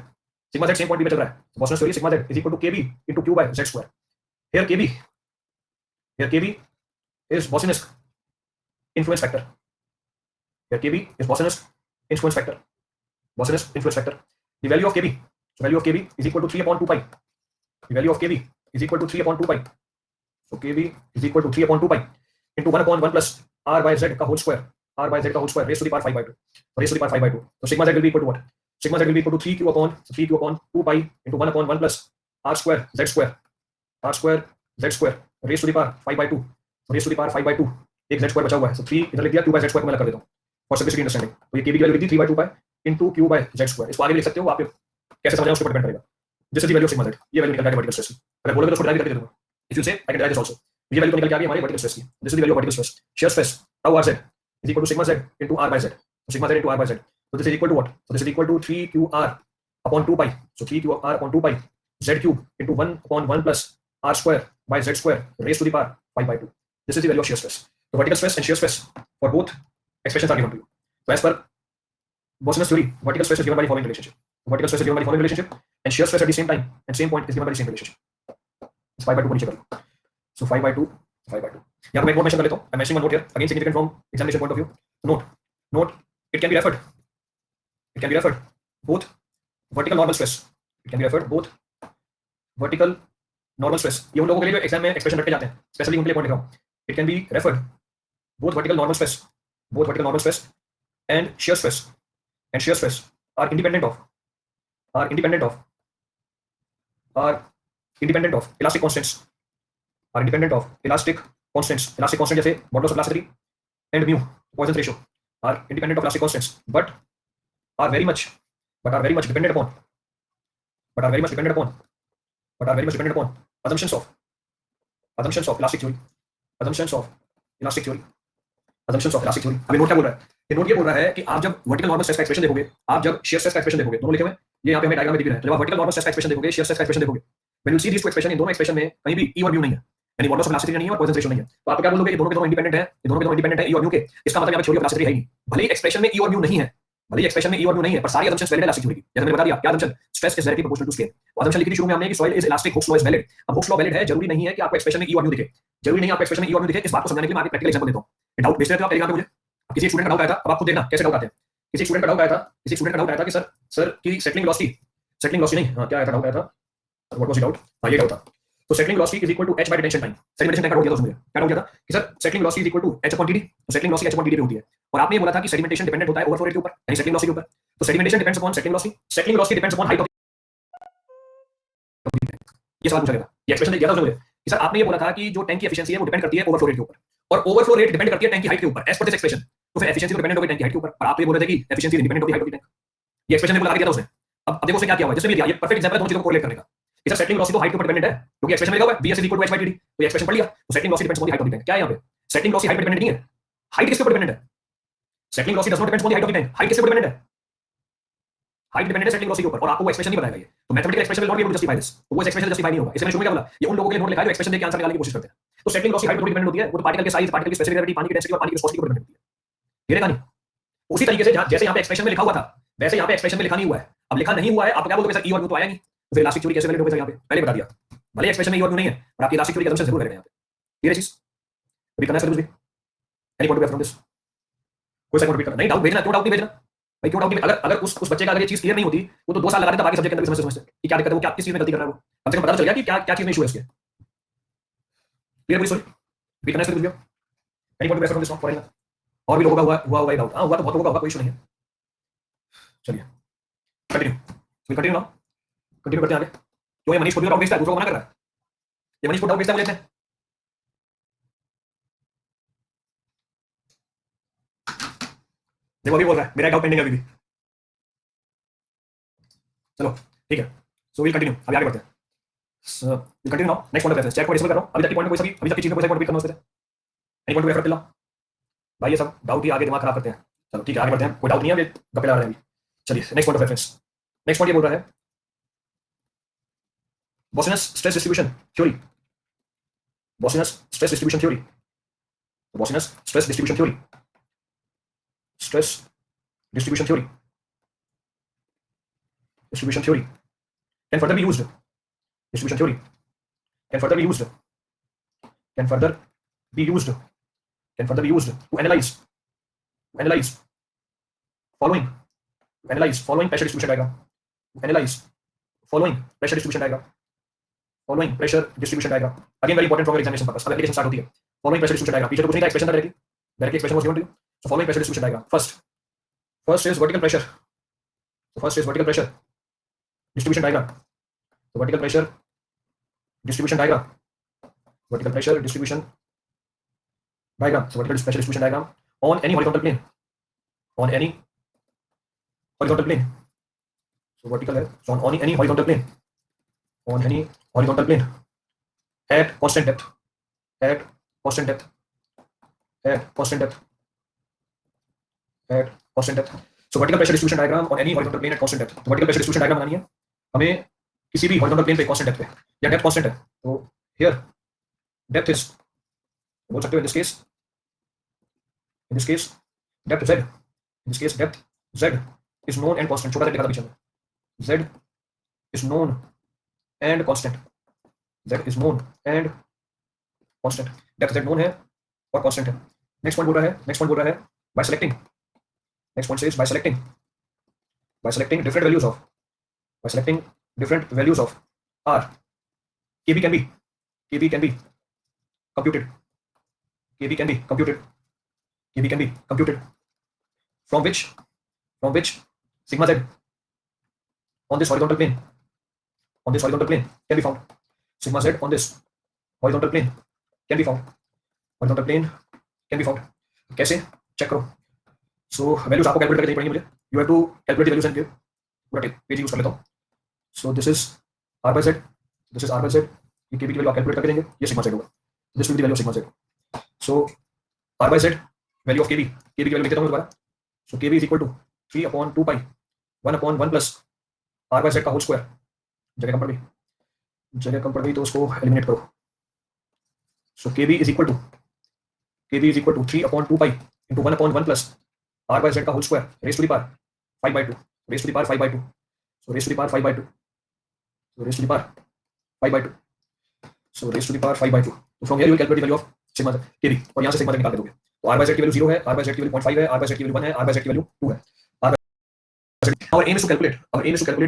same point पे चल रहा है। Boussinesq's theory sigma z is equal to KB into Q by Z square. Here KB is Bosnius influence factor. Here Kb is Bosnius influence factor. Bosnius influence factor. The value of Kb, so value of Kb is equal to 3 upon 2 pi. The value of Kb is equal to 3 upon 2 pi. So Kb is equal to 3 upon 2 pi into 1 upon 1 plus r by z का whole square. R by z का whole square raised to the power 5 by 2. So raised to the power 5 by 2. So sigma z will be equal to what? Sigma z will be equal to 3q upon 2 pi into 1 upon 1 plus r square z square raised to the power 5 by 2. Raise to the power 5 by 2, एक z square बचा हुआ है, सो 3 इधर लिख दिया, 2 by z square को मैं अलग कर देता हूं फॉर सिंपलिसिटी अंडरस्टैंडिंग। तो ये kb की वैल्यू लिख दी 3 by 2 pi into q by z square. इसको आगे भी लिख सकते हो, आप कैसे समझना है उसके ऊपर डिपेंड करेगा। This is the value of sigma z, ये वैल्यू निकल जाएगी वर्टिकल स्ट्रेस की। अगर बोलोगे तो उसको ड्राइव करके दे दूंगा, इफ यू से I can drive this also. ये वैल्यू तो निकल के आ गई हमारी वर्टिकल स्ट्रेस की। This is the value of vertical stress, shear stress tau rz is equal to sigma z into r by z, so sigma z into r by z, so this is equal to what, so this is equal to 3qr upon 2 pi, so 3qr upon 2 pi z cube into 1 upon 1 plus r square by z square raised to the power 5 by 2. This is the value of shear stress. So vertical stress and shear stress for both expressions are given to you. So as per Bosnius theory, vertical stress is given by the following relationship. Vertical stress is given by the following relationship, and shear stress at the same time and same point is given by the same relationship. It's 5 by 2 को नीचे कर लो. So 5 by 2, 5 by 2. यहाँ पे मैं एक note mention कर लेता हूँ. I'm mentioning one note here. Again significant from examination point of view. Note. It can be referred both vertical normal stress. It can be referred both vertical normal stress. ये उन लोगों के लिए जो exam में एक्सप्रेशन रख के जाते हैं, स्पेशली उनके लिए पॉइंट लिख रहा हूँ. It can be referred both vertical normal stress and shear stress are independent of elastic constants. Elastic constant जैसे modulus of elasticity and mu, Poisson's ratio, are independent of elastic constants, but are very much dependent upon assumptions of elastic theory. अभी note क्या बोल रहा है? ये note ये बोल रहा है कि आप जब वर्टिकल नॉर्मल स्ट्रेस का एक्सप्रेशन देखोगे, आप जब शियर स्ट्रेस का एक्सप्रेशन देखोगे, दोनों लिखे हुए हैं, ये यहाँ पे हमें डायग्राम में दिख रहा है। जब आप वर्टिकल नॉर्मल स्ट्रेस का एक्सप्रेशन देखोगे, शियर स्ट्रेस का एक्सप्रेशन देखोगे, when you see this two expression, इन दोनों एक्सप्रेशन में कहीं भी ई और म्यू नहीं है, यानी मॉडुलस ऑफ इलास्टिसिटी नहीं है और पॉइसन रेशियो नहीं है। तो आप क्या बोलोगे? ये दोनों के दोनों इंडिपेंडेंट है, ये दोनों के दोनों इंडिपेंडेंट है ई और म्यू के। इसका मतलब यहाँ पे थ्योरी ऑफ इलास्टिसिटी है ही नहीं। भले ही एक्सप्रेशन में ई और म्यू नहीं है, पर सारी असम्पशंस वैलिड है इलास्टिक थ्योरी की। जैसे मैंने बता दिया, क्या assumption? Stress is directly proportional to scale. और असम्पशन लिखी थी शुरू में हमने कि soil is elastic, Hooke's law is valid. अब हुक्स लॉ वैलिड है, जरूरी नहीं है कि आपको एक्सप्रेशन में ई और म्यू दिखे, इस बात को समझाने के लिए मैं आपको प्रैक्टिकल एग्जांपल देता हूं। डाउट भेजते थे आप टेलीग्राम पे मुझे, किसी स्टूडेंट का डाउट आया था, अब आपको देखना कैसे डाउट आते हैं। किसी स्टूडेंट का डाउट आया था कि सर की सेटलिंग वेलोसिटी नहीं, हां क्या आया था डाउट आया था, व्हाट वाज द डाउट? हां ये डाउट था। तो settling velocity is equal to h by detention time. Settling detention time का डाउट किया था उसमें, क्या डाउट किया था कि sir settling velocity is equal to h upon dd। तो settling velocity h upon dd पे होती है, और आपने ये बोला था कि सेडिमेंटेशन डिपेंडेंट होता है ओवरफ्लो रेट के ऊपर, यानी सेटलिंग वेलोसिटी के ऊपर। तो sedimentation depends upon settling velocity depends upon height of. ये सवाल पूछा गया था, ये एक्सप्रेशन दिया था उसने कि सर आपने ये बोला था कि जो टैंक की एफिशिएंसी है वो डिपेंड करती है ओवरफ्लो रेट के ऊपर, और ओवरफ्लो रेट डिपेंड करती है टैंक की हाइट के ऊपर, एज पर दिस एक्सप्रेशन। तो फिर एफिशिएंसी तो डिपेंडेंट होगी टैंक की हाइट के ऊपर, और आप ये बोल रहे थे कि एफिशिएंसी इंडिपेंडेंट होगी हाइट ऑफ द टैंक। ये एक्सप्रेशन ने बोला दिया था उसने। अब देखो उसने क्या किया हुआ है, जैसे भी दिया, ये परफेक्ट एग्जांपल है दोनों चीजों को कोरिलेट करने का। कि सर सेटलिंग वेलोसिटी तो हाइट के ऊपर डिपेंडेंट है, क्योंकि एक्सप्रेशन में लिखा हुआ है vs = h/dd। तो ये एक्सप्रेशन पढ़ लिया, तो settling velocity depends upon the height of the tank. क्या है यहां पे? सेटलिंग वेलोसिटी हाइट पे डिपेंडेंट नहीं है, हाइट किसके ऊपर डिपेंडेंट है? Settling velocity does not depend on the height of the tank. Height किसके ऊपर डिपेंडेंट है? हाइट डिपेंडेंट है सेटलिंग वेलोसिटी के ऊपर, और आपको वो एक्सप्रेशन नहीं बताएगा ये, तो mathematical expression will not be able to justify this, तो वो एक्सप्रेशन जस्टिफाई नहीं होगा। इसलिए मैंने शुरू में क्या बोला, ये उन लोगों के लिए नोट लिखा है जो एक्सप्रेशन देके आंसर निकालने की कोशिश करते हैं। तो सेटलिंग वेलोसिटी हाइट पर डिपेंडेंट होती है, वो तो पार्टिकल के साइज, पार्टिकल की स्पेसिफिक ग्रेविटी, पानी की डेंसिटी और पानी की विस्कोसिटी पर डिपेंड होती है। ये कहानी उसी तरीके से जैसे यहाँ पे एक्सप्रेशन में लिखा हुआ था वैसे यहाँ पे एक्सप्रेशन में लिखा नहीं हुआ है। अब लिखा नहीं हुआ है, आप क्या बोलोगे सर ई और यू तो आया नहीं, तो फिर इलास्टिक थ्योरी कैसे वैलिड होगा? यहाँ पे पहले बता दिया, भले एक्सप्रेशन में ई और यू नहीं है पर आपकी इलास्टिक थ्योरी के असम्पशन जरूर है यहाँ पे। ये चीज रिपीट करना है sir, any point of view from this? कोई सेकंड रिपीट करना नहीं, डाउट भेजना, क्यों डाउट नहीं भेजना भाई, क्यों डाउट नहीं? अगर अगर उस बच्चे का अगर ये चीज क्लियर नहीं होती वो तो 2 साल लगा देता बाकी सब्जेक्ट के अंदर समझते कि क्या दिक्कत है, वो क्या किस चीज में गलती कर रहा है, वो कम से कम पता चल गया कि क्या क्या चीज में इशू है इसके। क्लियर पूरी सॉरी रिपीट करना है sir, any point of view from this for any और भी लोगों का हुआ हुआ डाउट? हाँ हुआ तो बहुत लोगों का होगा, कोई इशू नहीं है। चलिए कंटिन्यू, कंटिन्यू ना, कंटिन्यू करते हैं आगे। क्यों ये मनीष को डाउट भेजता है, दूसरों को मना कर रहा है? ये मनीष को डाउट भेजता है, वो लेते हैं। देखो अभी बोल रहा है मेरा डाउट पेंडिंग है अभी भी। चलो ठीक है, सो विल कंटिन्यू, अभी आगे बढ़ते हैं। So we'll continue now, next point of reference, check point discuss कर रहा हूं। अभी तक की पॉइंट कोई सभी अभी तक की चीज में कोई सा पॉइंट रिपीट करना उससे एनी पॉइंट ऑफ रेफरेंस ला भाई, ये सब डाउट ही आगे दिमाग खराब करते हैं। चलो ठीक है आगे बढ़ते हैं, कोई डाउट नहीं है, अभी गप्पे लगा रहे हैं अभी। चलिए next point of reference, next point ये बोल रहा है Boussinesq stress distribution theory, Boussinesq stress distribution theory, Boussinesq stress distribution theory, stress distribution theory, distribution theory can further be used, distribution theory can further be used, can further be used, can further be used to analyze following, analyze following pressure distribution diagram, analyze following pressure distribution diagram, following pressure distribution diagram, again very important from your examination purpose, अब application start होती है। following pressure distribution diagram, पीछे तो कुछ नहीं था, expression था directly expression was given to you, so following pressure distribution diagram, first is vertical pressure, so first is vertical pressure distribution diagram, so vertical pressure distribution diagram, vertical pressure distribution diagram, so vertical pressure distribution diagram on any horizontal plane, on any horizontal plane, so vertical है, so on any horizontal plane, on any horizontal plane at constant depth, at constant depth, at constant depth, at constant depth, so vertical pressure distribution diagram on any horizontal plane at constant depth, तो vertical pressure distribution diagram बनानी है हमें किसी भी horizontal plane पे constant depth पे, या depth constant है, तो here depth is, बोल सकते हो in this case depth z, in this case depth z is known and constant, छोटा सा लिखा था पीछे में, z is known and constant, z is known and constant, depth z known है और constant है। next point बोल रहा है by selecting, next point says by selecting different values of, by selecting different values of r, kb can be computed, kb can be computed from which sigma z on this horizontal plane, can be found, sigma z on this horizontal plane can be found, कैसे check करो? So values आपको calculate करके पड़ेंगे मुझे, you have to calculate the values and give, पूरा page use कर लेता हूं। So this is r by z, this is r by z, ये kb की वैल्यू आप कैलकुलेट करके देंगे, ये सिग्मा z होगा, this will be the value of sigma z। So r by z value of kb की value लिख देता हूं दोबारा, so kb is equal to 3/2 pi 1/1 plus r by z का होल स्क्वायर, जगह कम पड़ गई तो उसको एलिमिनेट करो। So kb is equal to 3/2 pi into 1/1 plus r by z का whole square raised to the power 5/2, raised to the power 5/2, so raised to the power 5/2, so raised to the power 5/2, so raised to the power 5/2, तो from here you will calculate the value of sigma z kb, और यहाँ से sigma z निकाल दोगे, तो r by z की value 0 है, r by z की वैल्यू 0.5 है, r by z की वैल्यू 1 है, r by z की वैल्यू 2 है। Our aim is to calculate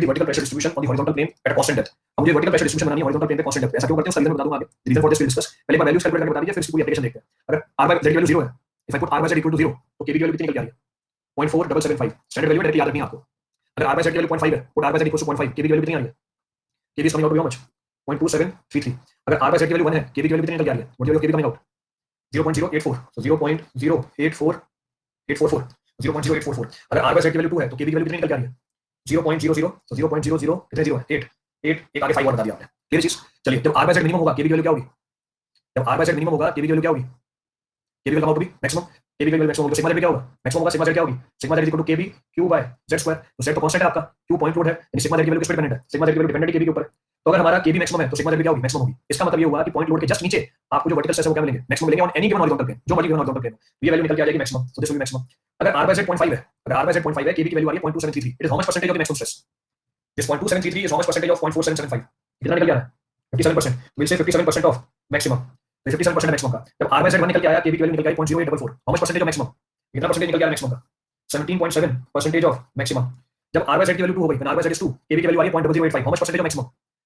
the vertical pressure distribution on the horizontal plane at a constant depth। अब मुझे vertical pressure distribution बनानी है horizontal plane पे constant depth पे, ऐसा क्यों करते हैं उसका रीजन बता दूंगा आगे, the reason for this we'll discuss, पहले एक बार वैल्यूज कैलकुलेट करके बता दीजिए, फिर इसकी पूरी एप्लीकेशन देखते हैं। अगर r by z की वैल्यू 0 है, if I put r by z equal to 0, तो kb की वैल्यू कितनी निकल के आ रही है? 0.4775, स्टैंडर्ड वैल्यू डायरेक्टली याद रखनी है आपको। अगर r by z की वैल्यू 0.5 है, put r by z equals to 0.5, kb की वैल्यू कितनी आ रही है? kb is coming out to be how much? 0.2733। अगर r by z की वैल्यू 1 है, kb की वैल्यू कितनी निकल के आ रही है? what is the value of kb coming out? 0.084, so 0.08444, 0.0844। अगर r by z की वैल्यू 2 है, तो kb की वैल्यू कितनी निकल के आ रही है? 0.00, तो 0.00 कितने 0 है? 8 एक आगे 5 और बता दिया आपने, क्लियर चीज। चलिए जब r by z मिनिमम होगा, kb की वैल्यू क्या होगी? जब r by z मिनिमम होगा, kb की वैल्यू क्या होगी? kb will come out to be maximum, केबी की वैल्यू मैक्सिमम होगी तो सिग्मा जेड क्या होगा, मैक्सिमम होगा सिग्मा जेड क्या होगी, sigma Z equal to KB Q by Z square. तो जेड तो कांस्टेंट है आपका, क्यू पॉइंट लोड है, यानी सिग्मा जेड की वैल्यू किस पर डिपेंडेंट है, सिग्मा जेड की वैल्यू डिपेंडेंट है केबी के ऊपर। तो अगर हमारा केबी मैक्सिमम है तो सिग्मा जेड क्या होगी, मैक्सिमम होगी। इसका मतलब ये हुआ कि पॉइंट लोड के जस्ट नीचे आपको जो वर्टिकल स्ट्रेस है वो क्या मिलेंगे, मैक्सिमम मिलेंगे on any given horizontal plane, जो मर्जी गिवन हॉरिजॉन्टल प्लेन, ये वैल्यू निकल के आ जाएगी maximum. So this will be maximum. अगर r by z 0.5 है, अगर r by z 0.5 है, केबी की वैल्यू आ रही है 0.2733, it is how much percentage of the maximum stress, this 0.2733 is how much percentage of 0.4775, कितना निकल गया है 57%, विल से 57% ऑफ मैक्सिमम, तो 57% मैक्सिमम का। जब r by z 1 निकल के आया, केबी की वैल्यू निकल गई 0.0844, how much percentage of maximum, कितना परसेंटेज निकल गया मैक्सिमम का, 17.7% ऑफ मैक्सिमम। जब r by z की वैल्यू 2 हो गई, r by z is 2, केबी की वैल्यू आ रही है 0.0085, how much percentage of maximum,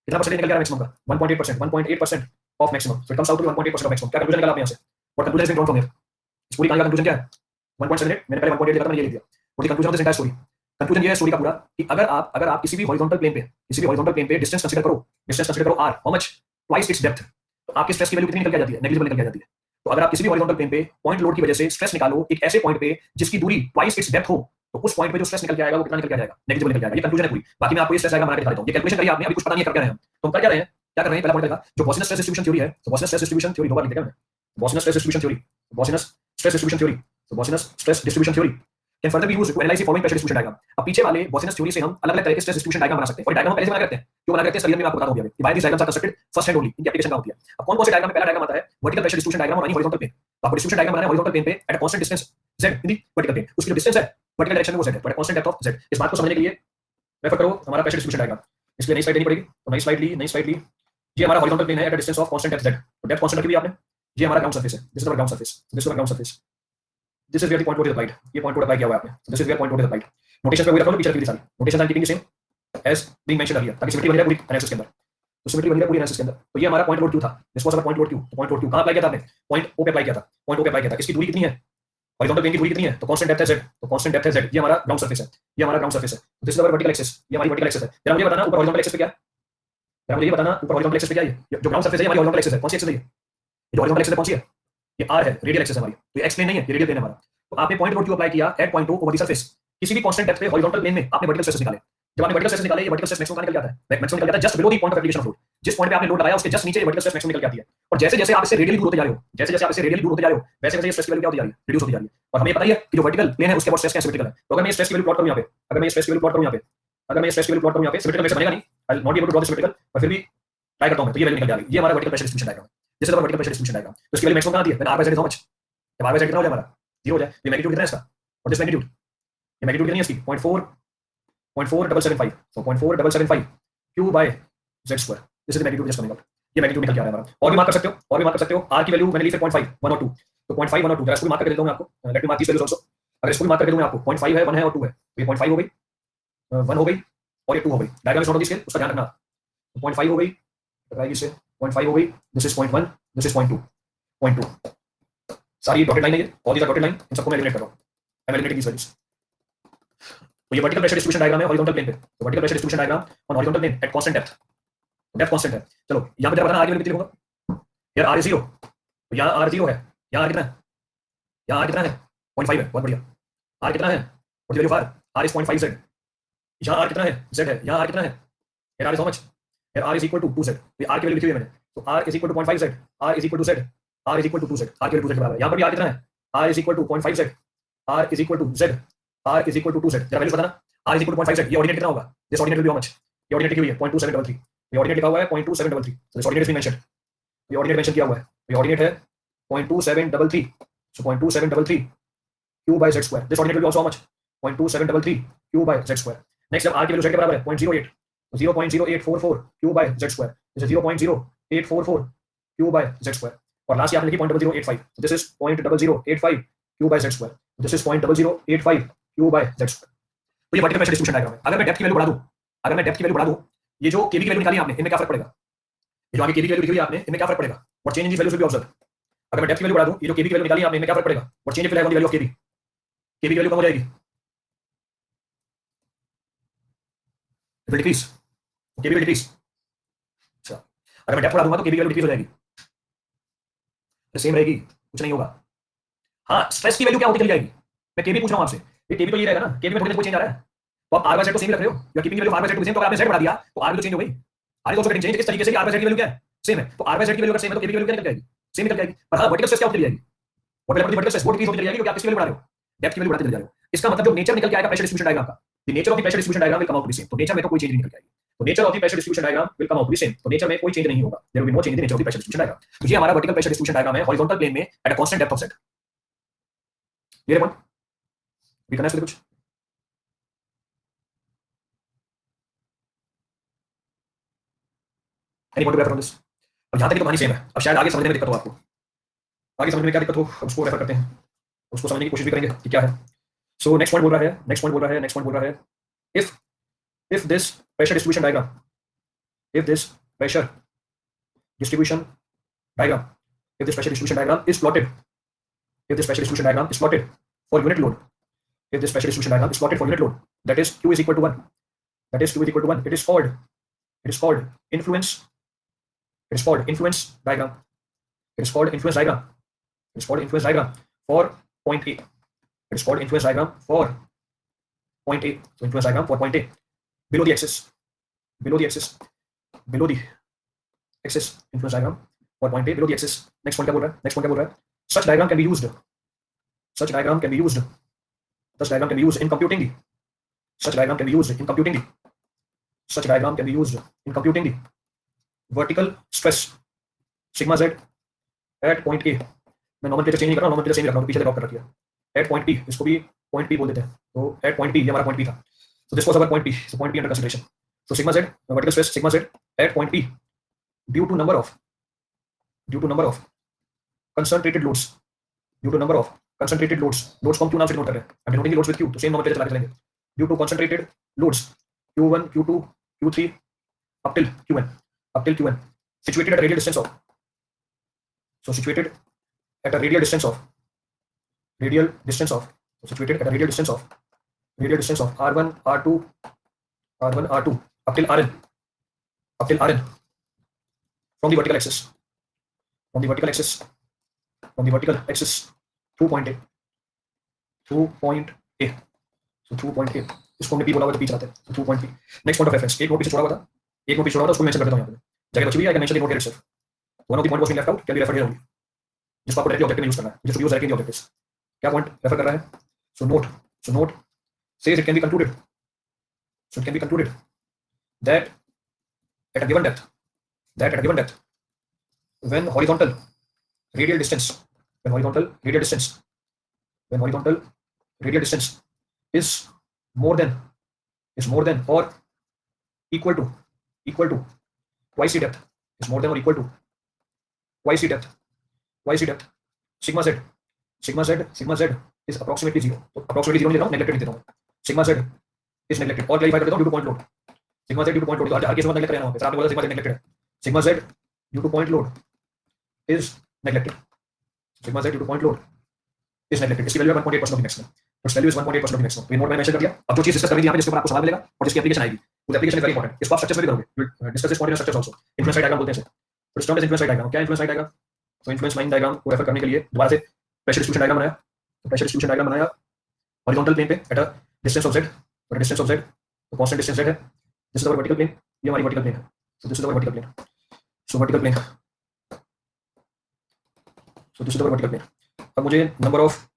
कितना परसेंटेज निकल गया मैक्सिमम का, 1.8%, 1.8% of maximum. So it comes out to 1.8% of maximum. क्या कंक्लूजन निकला आपने यहां से, what conclusion is been drawn from here, इस पूरी कहानी का कंक्लूजन क्या है, 1.78, मैंने पहले 1.8 लिखा था, मैंने ये लिख दिया। What the conclusion of this entire story, conclusion ये है स्टोरी का पूरा कि अगर आप किसी भी हॉरिजॉन्टल प्लेन पे, डिस्टेंस कंसीडर करो r, how much, twice its depth, तो आपकी स्ट्रेस की वैल्यू कितनी निकल के आ जाती है, नेग्लिजिबल निकल के आ जाती है। तो अगर आप किसी भी हॉरिजॉन्टल प्लेन पे पॉइंट लोड की वजह से स्ट्रेस निकालो एक ऐसे पॉइंट पे जिसकी दूरी ट्वाइस इट्स डेप्थ हो, तो उस पॉइंट पे जो स्ट्रेस निकल के आएगा वो कितना निकल के आ जाएगा, नेग्लिजिबल निकल के आएगा। ये कंक्लूजन है पूरी। बाकी मैं आपको ये स्ट्रेस डायग्राम बना के दिखा देता हूं, ये कैलकुलेशन करिए आपने, अभी कुछ पता नहीं है कर क्या रहे हैं हम, तो हम कर क्या रहे हैं, पहला पॉइंट देखा, जो गॉसियन स्ट्रेस डिस्ट्रीब्यूशन थ्योरी है, तो गॉसियन स्ट्रेस डिस्ट्रीब्यूशन थ्योरी दो बार लिख दिया मैंने, Gaussian stress distribution theory, Gaussian stress distribution theory, तो Gaussian stress distribution theory can further be used to analyse the following pressure distribution diagram. अब पीछे वाले गॉसियन थ्योरी से हम अलग-अलग तरह के स्ट्रेस डिस्ट्रीब्यूशन डायग्राम बना सकते हैं, और डायग्राम पहले से बना करते हैं, क्यों बना करते हैं सर, ये मैं आपको बताता हूं अभी, why this diagrams are constructed first hand only, इनकी एप्लीकेशन क्या होती है। अब कौन-कौन से डायग्राम में पहला डायग्राम आता है, वर्टिकल प्रेशर डिस्ट्रीब्यूशन डायग्राम और हॉरिजॉन्टल प्लेन। तो आपको डिस्ट्रीब्यूशन डायग्राम बनाना है हॉरिजॉन्टल प्लेन पे at a constant distance z in the vertical plane, उसकी जो डिस्टेंस है वर्टिकल डायरेक्शन में वो z है, but constant depth of z। इस बात को समझने के लिए रेफर करो हमारा प्रेशर डिस्ट्रीब्यूशन डायग्राम, इसलिए नई स्लाइड लेनी पड़ेगी, तो नई स्लाइड ली। ये हमारा हॉरिजॉन्टल प्लेन है at a distance of constant depth z, तो डेप्थ कांस्टेंट रखी हुई आपने, ये हमारा ग्राउंड सरफेस है, this is our ground surface, this is our ground surface, this is where the point load is applied, ये point load apply किया हुआ है आपने, this is where point load is applied. Notation पे वही रख लो, पीछे रखी हुई सारी notation I keeping the same as being mentioned earlier, ताकि सिमेट्री बनी रहे पूरी एनालिसिस के अंदर, तो सिमेट्री बनी रहे पूरी एनालिसिस के अंदर। तो ये हमारा पॉइंट लोड क्यू था, this was our point load Q, तो पॉइंट लोड क्यू कहां अप्लाई किया था आपने, पॉइंट ओ पे अप्लाई किया था, पॉइंट ओ पे अप्लाई किया था। इसकी दूरी कितनी है, हॉरिजॉन्टल प्लेन की दूरी कितनी है, तो कांस्टेंट डेप्थ है z, तो कांस्टेंट डेप्थ है z, ये हमारा ग्राउंड सरफेस है, ये हमारा ग्राउंड सरफेस है, this is our vertical axis, ये हमारी वर्टिकल एक्सिस है। जरा मुझे बताना ऊपर हॉरिजॉन्टल एक्सिस पे क्या है, जरा मुझे ये बताना ऊपर हॉरिजॉन्टल एक्सिस पे क्या है, ये जो ग्राउंड सरफेस है हमारी हॉरिजॉन्टल एक्सिस है, कौन सी एक्सिस है ये, जो हॉरिजॉन्टल एक्सिस है कौन सी है, ये r है, रेडियल एक्सिस है हमारी, तो ये x प्लेन नहीं है, ये रेडियल प्लेन है हमारा। तो आपने पॉइंट लोड क्यू अप्लाई किया at point O over the surface, किसी भी कांस्टेंट डेप्थ पे हॉरिजॉन्टल प्लेन में आपने वर्टिकल स्ट्रेस निकाले। जब आपने वर्टिकल स्ट्रेस निकाले, ये वर्टिकल स्ट्रेस मैक्सिमम निकल जाता है, मैक्सिमम निकल जाता है just below the point of application of load, जिस पॉइंट पे आपने लोड लगाया उसके जस्ट नीचे ये वर्टिकल स्ट्रेस मैक्सिमम निकल के आती है। और जैसे जैसे आप इससे रेडियली दूर होते जा रहे हो, जैसे जैसे आप इससे रेडियली दूर होते जा रहे हो, वैसे वैसे ये स्ट्रेस की वैल्यू क्या होती जा रही है, रिड्यूस होती जा रही है। और हमें पता ही है कि जो वर्टिकल प्लेन है उसके अबाउट स्ट्रेस क्या सिमेट्रिकल है। तो अगर मैं स्ट्रेस की वैल्यू प्लॉट करूं यहां पे, अगर मैं स्ट्रेस की वैल्यू प्लॉट करूं यहां पे, अगर मैं स्ट्रेस की वैल्यू प्लॉट करूं यहां पे, सिमेट्रिकल वैसे बनेगा नहीं, I will not be able to draw the symmetrical, पर फिर भी ट्राई करता हूं मैं, तो ये वैल्यू निकल जा रही है, ये हमारा वर्टिकल प्रेशर डिस्ट्रीब्यूशन डायग्राम है, this is our vertical pressure distribution diagram. तो इसकी वैल्यू मैक्सिमम कहां आती है, when r by z is how much, जब r by z कितना हो जाए हमारा 0 हो जाए, ये मैग्नीट्यूड कितना है इसका, और दिस मैग्नीट्यूड, ये मैग्नीट्यूड कितनी है इसकी 0.4775, so 0.4775 q by z square, this is the magnitude just coming out, ये मैग्नीट्यूड निकल के आ रहा है हमारा। और भी मार्क कर सकते हो, और भी मार्क कर सकते हो, r की वैल्यू मैंने ली फिर 0.5, 1 और 2, तो 0.5 1 और 2, जरा इसको मार्क करके देता हूं मैं आपको, let me mark this values also. अगर इसको मार्क करके दूं मैं आपको, 0.5 है, 1 है और 2 है, तो ये 0.5 हो गई, 1 हो गई और ये 2 हो गई, diagram is not on the scale, उसका ध्यान रखना। 0.5 हो गई, टकराएगी इससे, 0.5 हो गई, दिस इज 0.1, दिस इज 0.2, 0.2, सारी डॉटेड लाइन है ये, all these are dotted line, इन सबको मैं एलिमिनेट कर रहा हूं, I am eliminating these values. तो ये वर्टिकल प्रेशर डिस्ट्रीब्यूशन डायग्राम है हॉरिजॉन्टल प्लेन पे, तो vertical pressure distribution diagram on horizontal plane at constant depth, depth constant है। चलो यहां पे जरा बताना r की वैल्यू कितनी लिखूंगा, यार r इज 0, तो यहां r 0 है, यहां r कितना है, यहां r कितना है 0.5 है, बहुत बढ़िया, r कितना है, what is value of r is 0.5 z, यहां r कितना है, z है, यहां r कितना है, यार r इज हाउ मच, यार r is equal to 2z, ये r की वैल्यू लिखी हुई है मैंने, तो r is equal to 0.5 z, r is equal to z, r is equal to 2z, r की वैल्यू 2z के बराबर है। यहां पर भी r कितना है, r is equal to 0.5 z, r is equal to z, r is equal to 2z, जरा वैल्यूज बताना, r is equal to 0.5 z, ये ऑर्डिनेट कितना होगा, this ordinate will be how much, ये ऑर्डिनेट की हुई है 0.2733, ये ऑर्डिनेट लिखा हुआ है 0.2733, so this ordinate is being mentioned, ये ऑर्डिनेट मेंशन किया हुआ है, ये ऑर्डिनेट है 0.2733, so 0.2733 q by z square, this ordinate will be also how much, 0.2733 q by z square। Next जब r की वैल्यू z के बराबर है 0.08, तो 0.0844 q by z square, this is 0.0844 q by z square, और last आपने लिखी 0.0085, so this is 0.0085 q by z square, this is 0.0085 q by z square। तो ये वर्टिकल प्रेशर डिस्ट्रीब्यूशन डायग्राम है। अगर मैं डेप्थ की वैल्यू बढ़ा दूं, अगर मैं डेप्थ की वैल्यू बढ़ा दूं, ये जो केबी की वैल्यू निकाली आपने, इनमें क्या फर्क पड़ेगा, ये जो आगे केबी की वैल्यू लिखी हुई है आपने, इनमें क्या फर्क पड़ेगा, what change in this values will be observed. अगर मैं डेप्थ की वैल्यू बढ़ा दूं, ये जो केबी की वैल्यू निकाली आपने, इनमें क्या फर्क पड़ेगा, what change will have on the value of KB, KB की वैल्यू कम हो जाएगी, it will decrease, KB will decrease. अच्छा, अगर मैं डेप्थ बढ़ा दूंगा तो केबी की वैल्यू डिक्रीज हो जाएगी, सेम रहेगी, कुछ नहीं होगा। हाँ, स्ट्रेस की वैल्यू क्या होती चली जाएगी, मैं केबी पूछ रहा हूं आपसे, ये केबी तो ये रहेगा ना, केबी में थोड़ी कोई चेंज आ रहा है, तो आप r by z को सेम रख रहे हो, या keeping value r by z को सेम, तो अगर आपने z बढ़ा दिया तो r भी तो चेंज हो गई, r is also getting change, इस तरीके से कि r by z की वैल्यू क्या है, सेम है, तो r by z की वैल्यू अगर सेम है तो केबी की वैल्यू क्या निकल जाएगी, सेम निकल जाएगी। पर हां वर्टिकल स्ट्रेस क्या होती चली जाएगी, what will happen to vertical stress, वो डिक्रीज होती चली जाएगी क्योंकि आप किसकी वैल्यू बढ़ा रहे हो, डेप्थ की वैल्यू बढ़ाते चले जा रहे हो। इसका मतलब जो नेचर निकल के आएगा प्रेशर डिस्ट्रीब्यूशन डायग्राम का, the nature of the pressure distribution diagram will come out to the same. तो नेचर में तो कोई चेंज नहीं निकल के आएगी, तो nature of the pressure distribution diagram will come out to the same, तो नेचर में कोई चेंज नहीं होगा, there will be no change in the nature of the pressure distribution diagram. तो ये हमारा वर्टिकल प्रेशर डिस्ट्रीब्यूशन डायग्राम है horizontal plane में eight a constant depth of z। Clear है पॉइंट? भी करना है कुछ? Any point to refer on this? अब यहां तक तो कहानी सेम है, अब शायद आगे समझने में दिक्कत हो आपको, आगे समझने में क्या दिक्कत हो उसको रेफर करते हैं, उसको समझने की कोशिश भी करेंगे कि क्या है। सो नेक्स्ट पॉइंट बोल रहा है, नेक्स्ट पॉइंट बोल रहा है, नेक्स्ट पॉइंट बोल रहा है, if this pressure distribution diagram, if this pressure distribution diagram, if this pressure distribution diagram is plotted, if this pressure distribution diagram is plotted for unit load, if this pressure distribution diagram is plotted for unit load, that is q is equal to 1, that is q is equal to 1, it is called influence, it is called influence diagram, it is called influence diagram, it is called influence diagram for point A, it is called influence diagram for point A, so influence diagram for point A below the axis, below the axis, below the axis, influence diagram for point A below the axis। next point क्या बोल रहा है, next point क्या बोल रहा है, such diagram can be used, such diagram can be used, such diagram can be used in computing the, such diagram can be used in computing the, such diagram can be used in computing the vertical stress sigma z at point A। मैं nomenclature change नहीं कर रहा हूं, nomenclature change रख रहा हूं, पीछे से ड्रॉप कर रखी है, at point P, इसको भी point P बोल देते हैं, तो at point P ये हमारा point P था, so this was our point P, so point P under consideration, so sigma z, vertical stress sigma z at point P due to number of concentrated loads, due to number of concentrated loads, loads को हम क्यों नाम से denote कर रहे हैं, हम denoting loads with q, तो सेम नॉमेनक्लेचर चला के चलेंगे, due to concentrated loads q1 q2 q3 up till qn situated at a radial distance of, so situated at a radial distance of, so situated at a radial distance of r1 r2 up till rn from the vertical axis, through point A, so through point A, इसको हमने P बोला हुआ, तो P चलाते हैं, so through point P। next point of reference, एक note पीछे छोड़ा हुआ था, एक नोट पीछे छोड़ा हुआ था, उसको मेंशन कर देता हूं, यहाँ पे जगह बची हुई है, I can mention the note here itself, one of the point was being left out can be referred here only, जिसको आपको डायरेक्टली ऑब्जेक्ट में यूज करना है, जिसको यूज डायरेक्टली ऑब्जेक्टिव्स, क्या पॉइंट रेफर कर रहा है, so note says it can be concluded, so it can be concluded that at a given depth, when horizontal radial distance is more than or equal to twice the depth, is more than or equal to twice the depth, sigma z is approximately 0, तो approximately 0 नहीं देता हूं, neglected देता हूं, sigma z is neglected, और clarify कर देता हूं, due to point load, sigma z due to point load, her case में नेगलेक्ट करना है, आपने बोला sigma z नेगलेक्टेड है, sigma z due to point load is neglected, sigma z due to point load is neglected, इसकी value है 1.8% of the maximum, its value is 1.8% of the maximum, तो ये नोट मैंने मेंशन कर दिया। अब जो चीज डिस्कस करेंगे यहां पे जिसके ऊपर आपको सवाल मिलेगा और जिसकी एप्लीकेशन आएगी, वो एप्लीकेशन इज वेरी इंपॉर्टेंट, इसको आप स्ट्रक्चर्स में भी करोगे, discuss this point in structures also, influence diagram बोलते हैं इसे, तो इस टर्म इज इन्फ्लुएंस डायग्राम, क्या इन्फ्लुएंस डायग्राम, तो इन्फ्लुएंस लाइन डायग्राम को रेफर करने के लिए दोबारा से प्रेशर डिस्ट्रीब्यूशन डायग्राम बनाया, तो प्रेशर डिस्ट्रीब्यूशन डायग्राम बनाया हॉरिजॉन्टल प्लेन पे at a distance of z, और डिस्टेंस ऑफ z तो कांस्टेंट डिस्टेंस z है, this is our vertical plane, ये हमारी वर्टिकल प्लेन है, so this is our vertical plane, so vertical plane, so this is our vertical plane. अब मुझे number of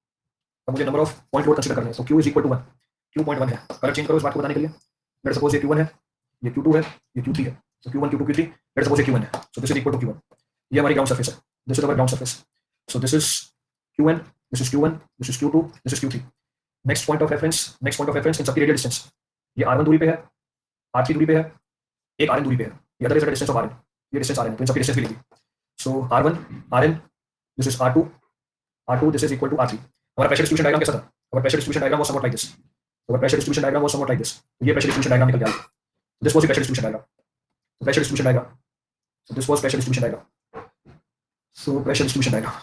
point load consider करना है, so q is equal to 1, q point 1 है, colour change करो इस बात को बताने के लिए, लेट सपोज ये q1 है, ये q2 है, ये q3 है, सो q1 q2 q3, let suppose ये q1 है, so this is equal to q1, ये हमारी ग्राउंड सरफेस है, this is our ground surface, so this is q1, this is q1, this is q2, this is q3। Next point of reference इन सबकी radial distance, ये r1 दूरी पे है, r3 दूरी पे है, एक rn दूरी पे है, ये other is the distance of rn, ये डिस्टेंस rn है, तो इन सबकी डिस्टेंस भी लिखी, so r1 rn, this is r2 this is equal to r3। हमारा प्रेशर डिस्ट्रीब्यूशन डायग्राम कैसा था, हमारा pressure distribution diagram was something like this, हमारा pressure distribution diagram was something like this, तो ये प्रेशर डिस्ट्रीब्यूशन डायग्राम निकल गया, this was the pressure distribution diagram, तो pressure distribution diagram, so this was pressure distribution diagram, so pressure distribution diagram,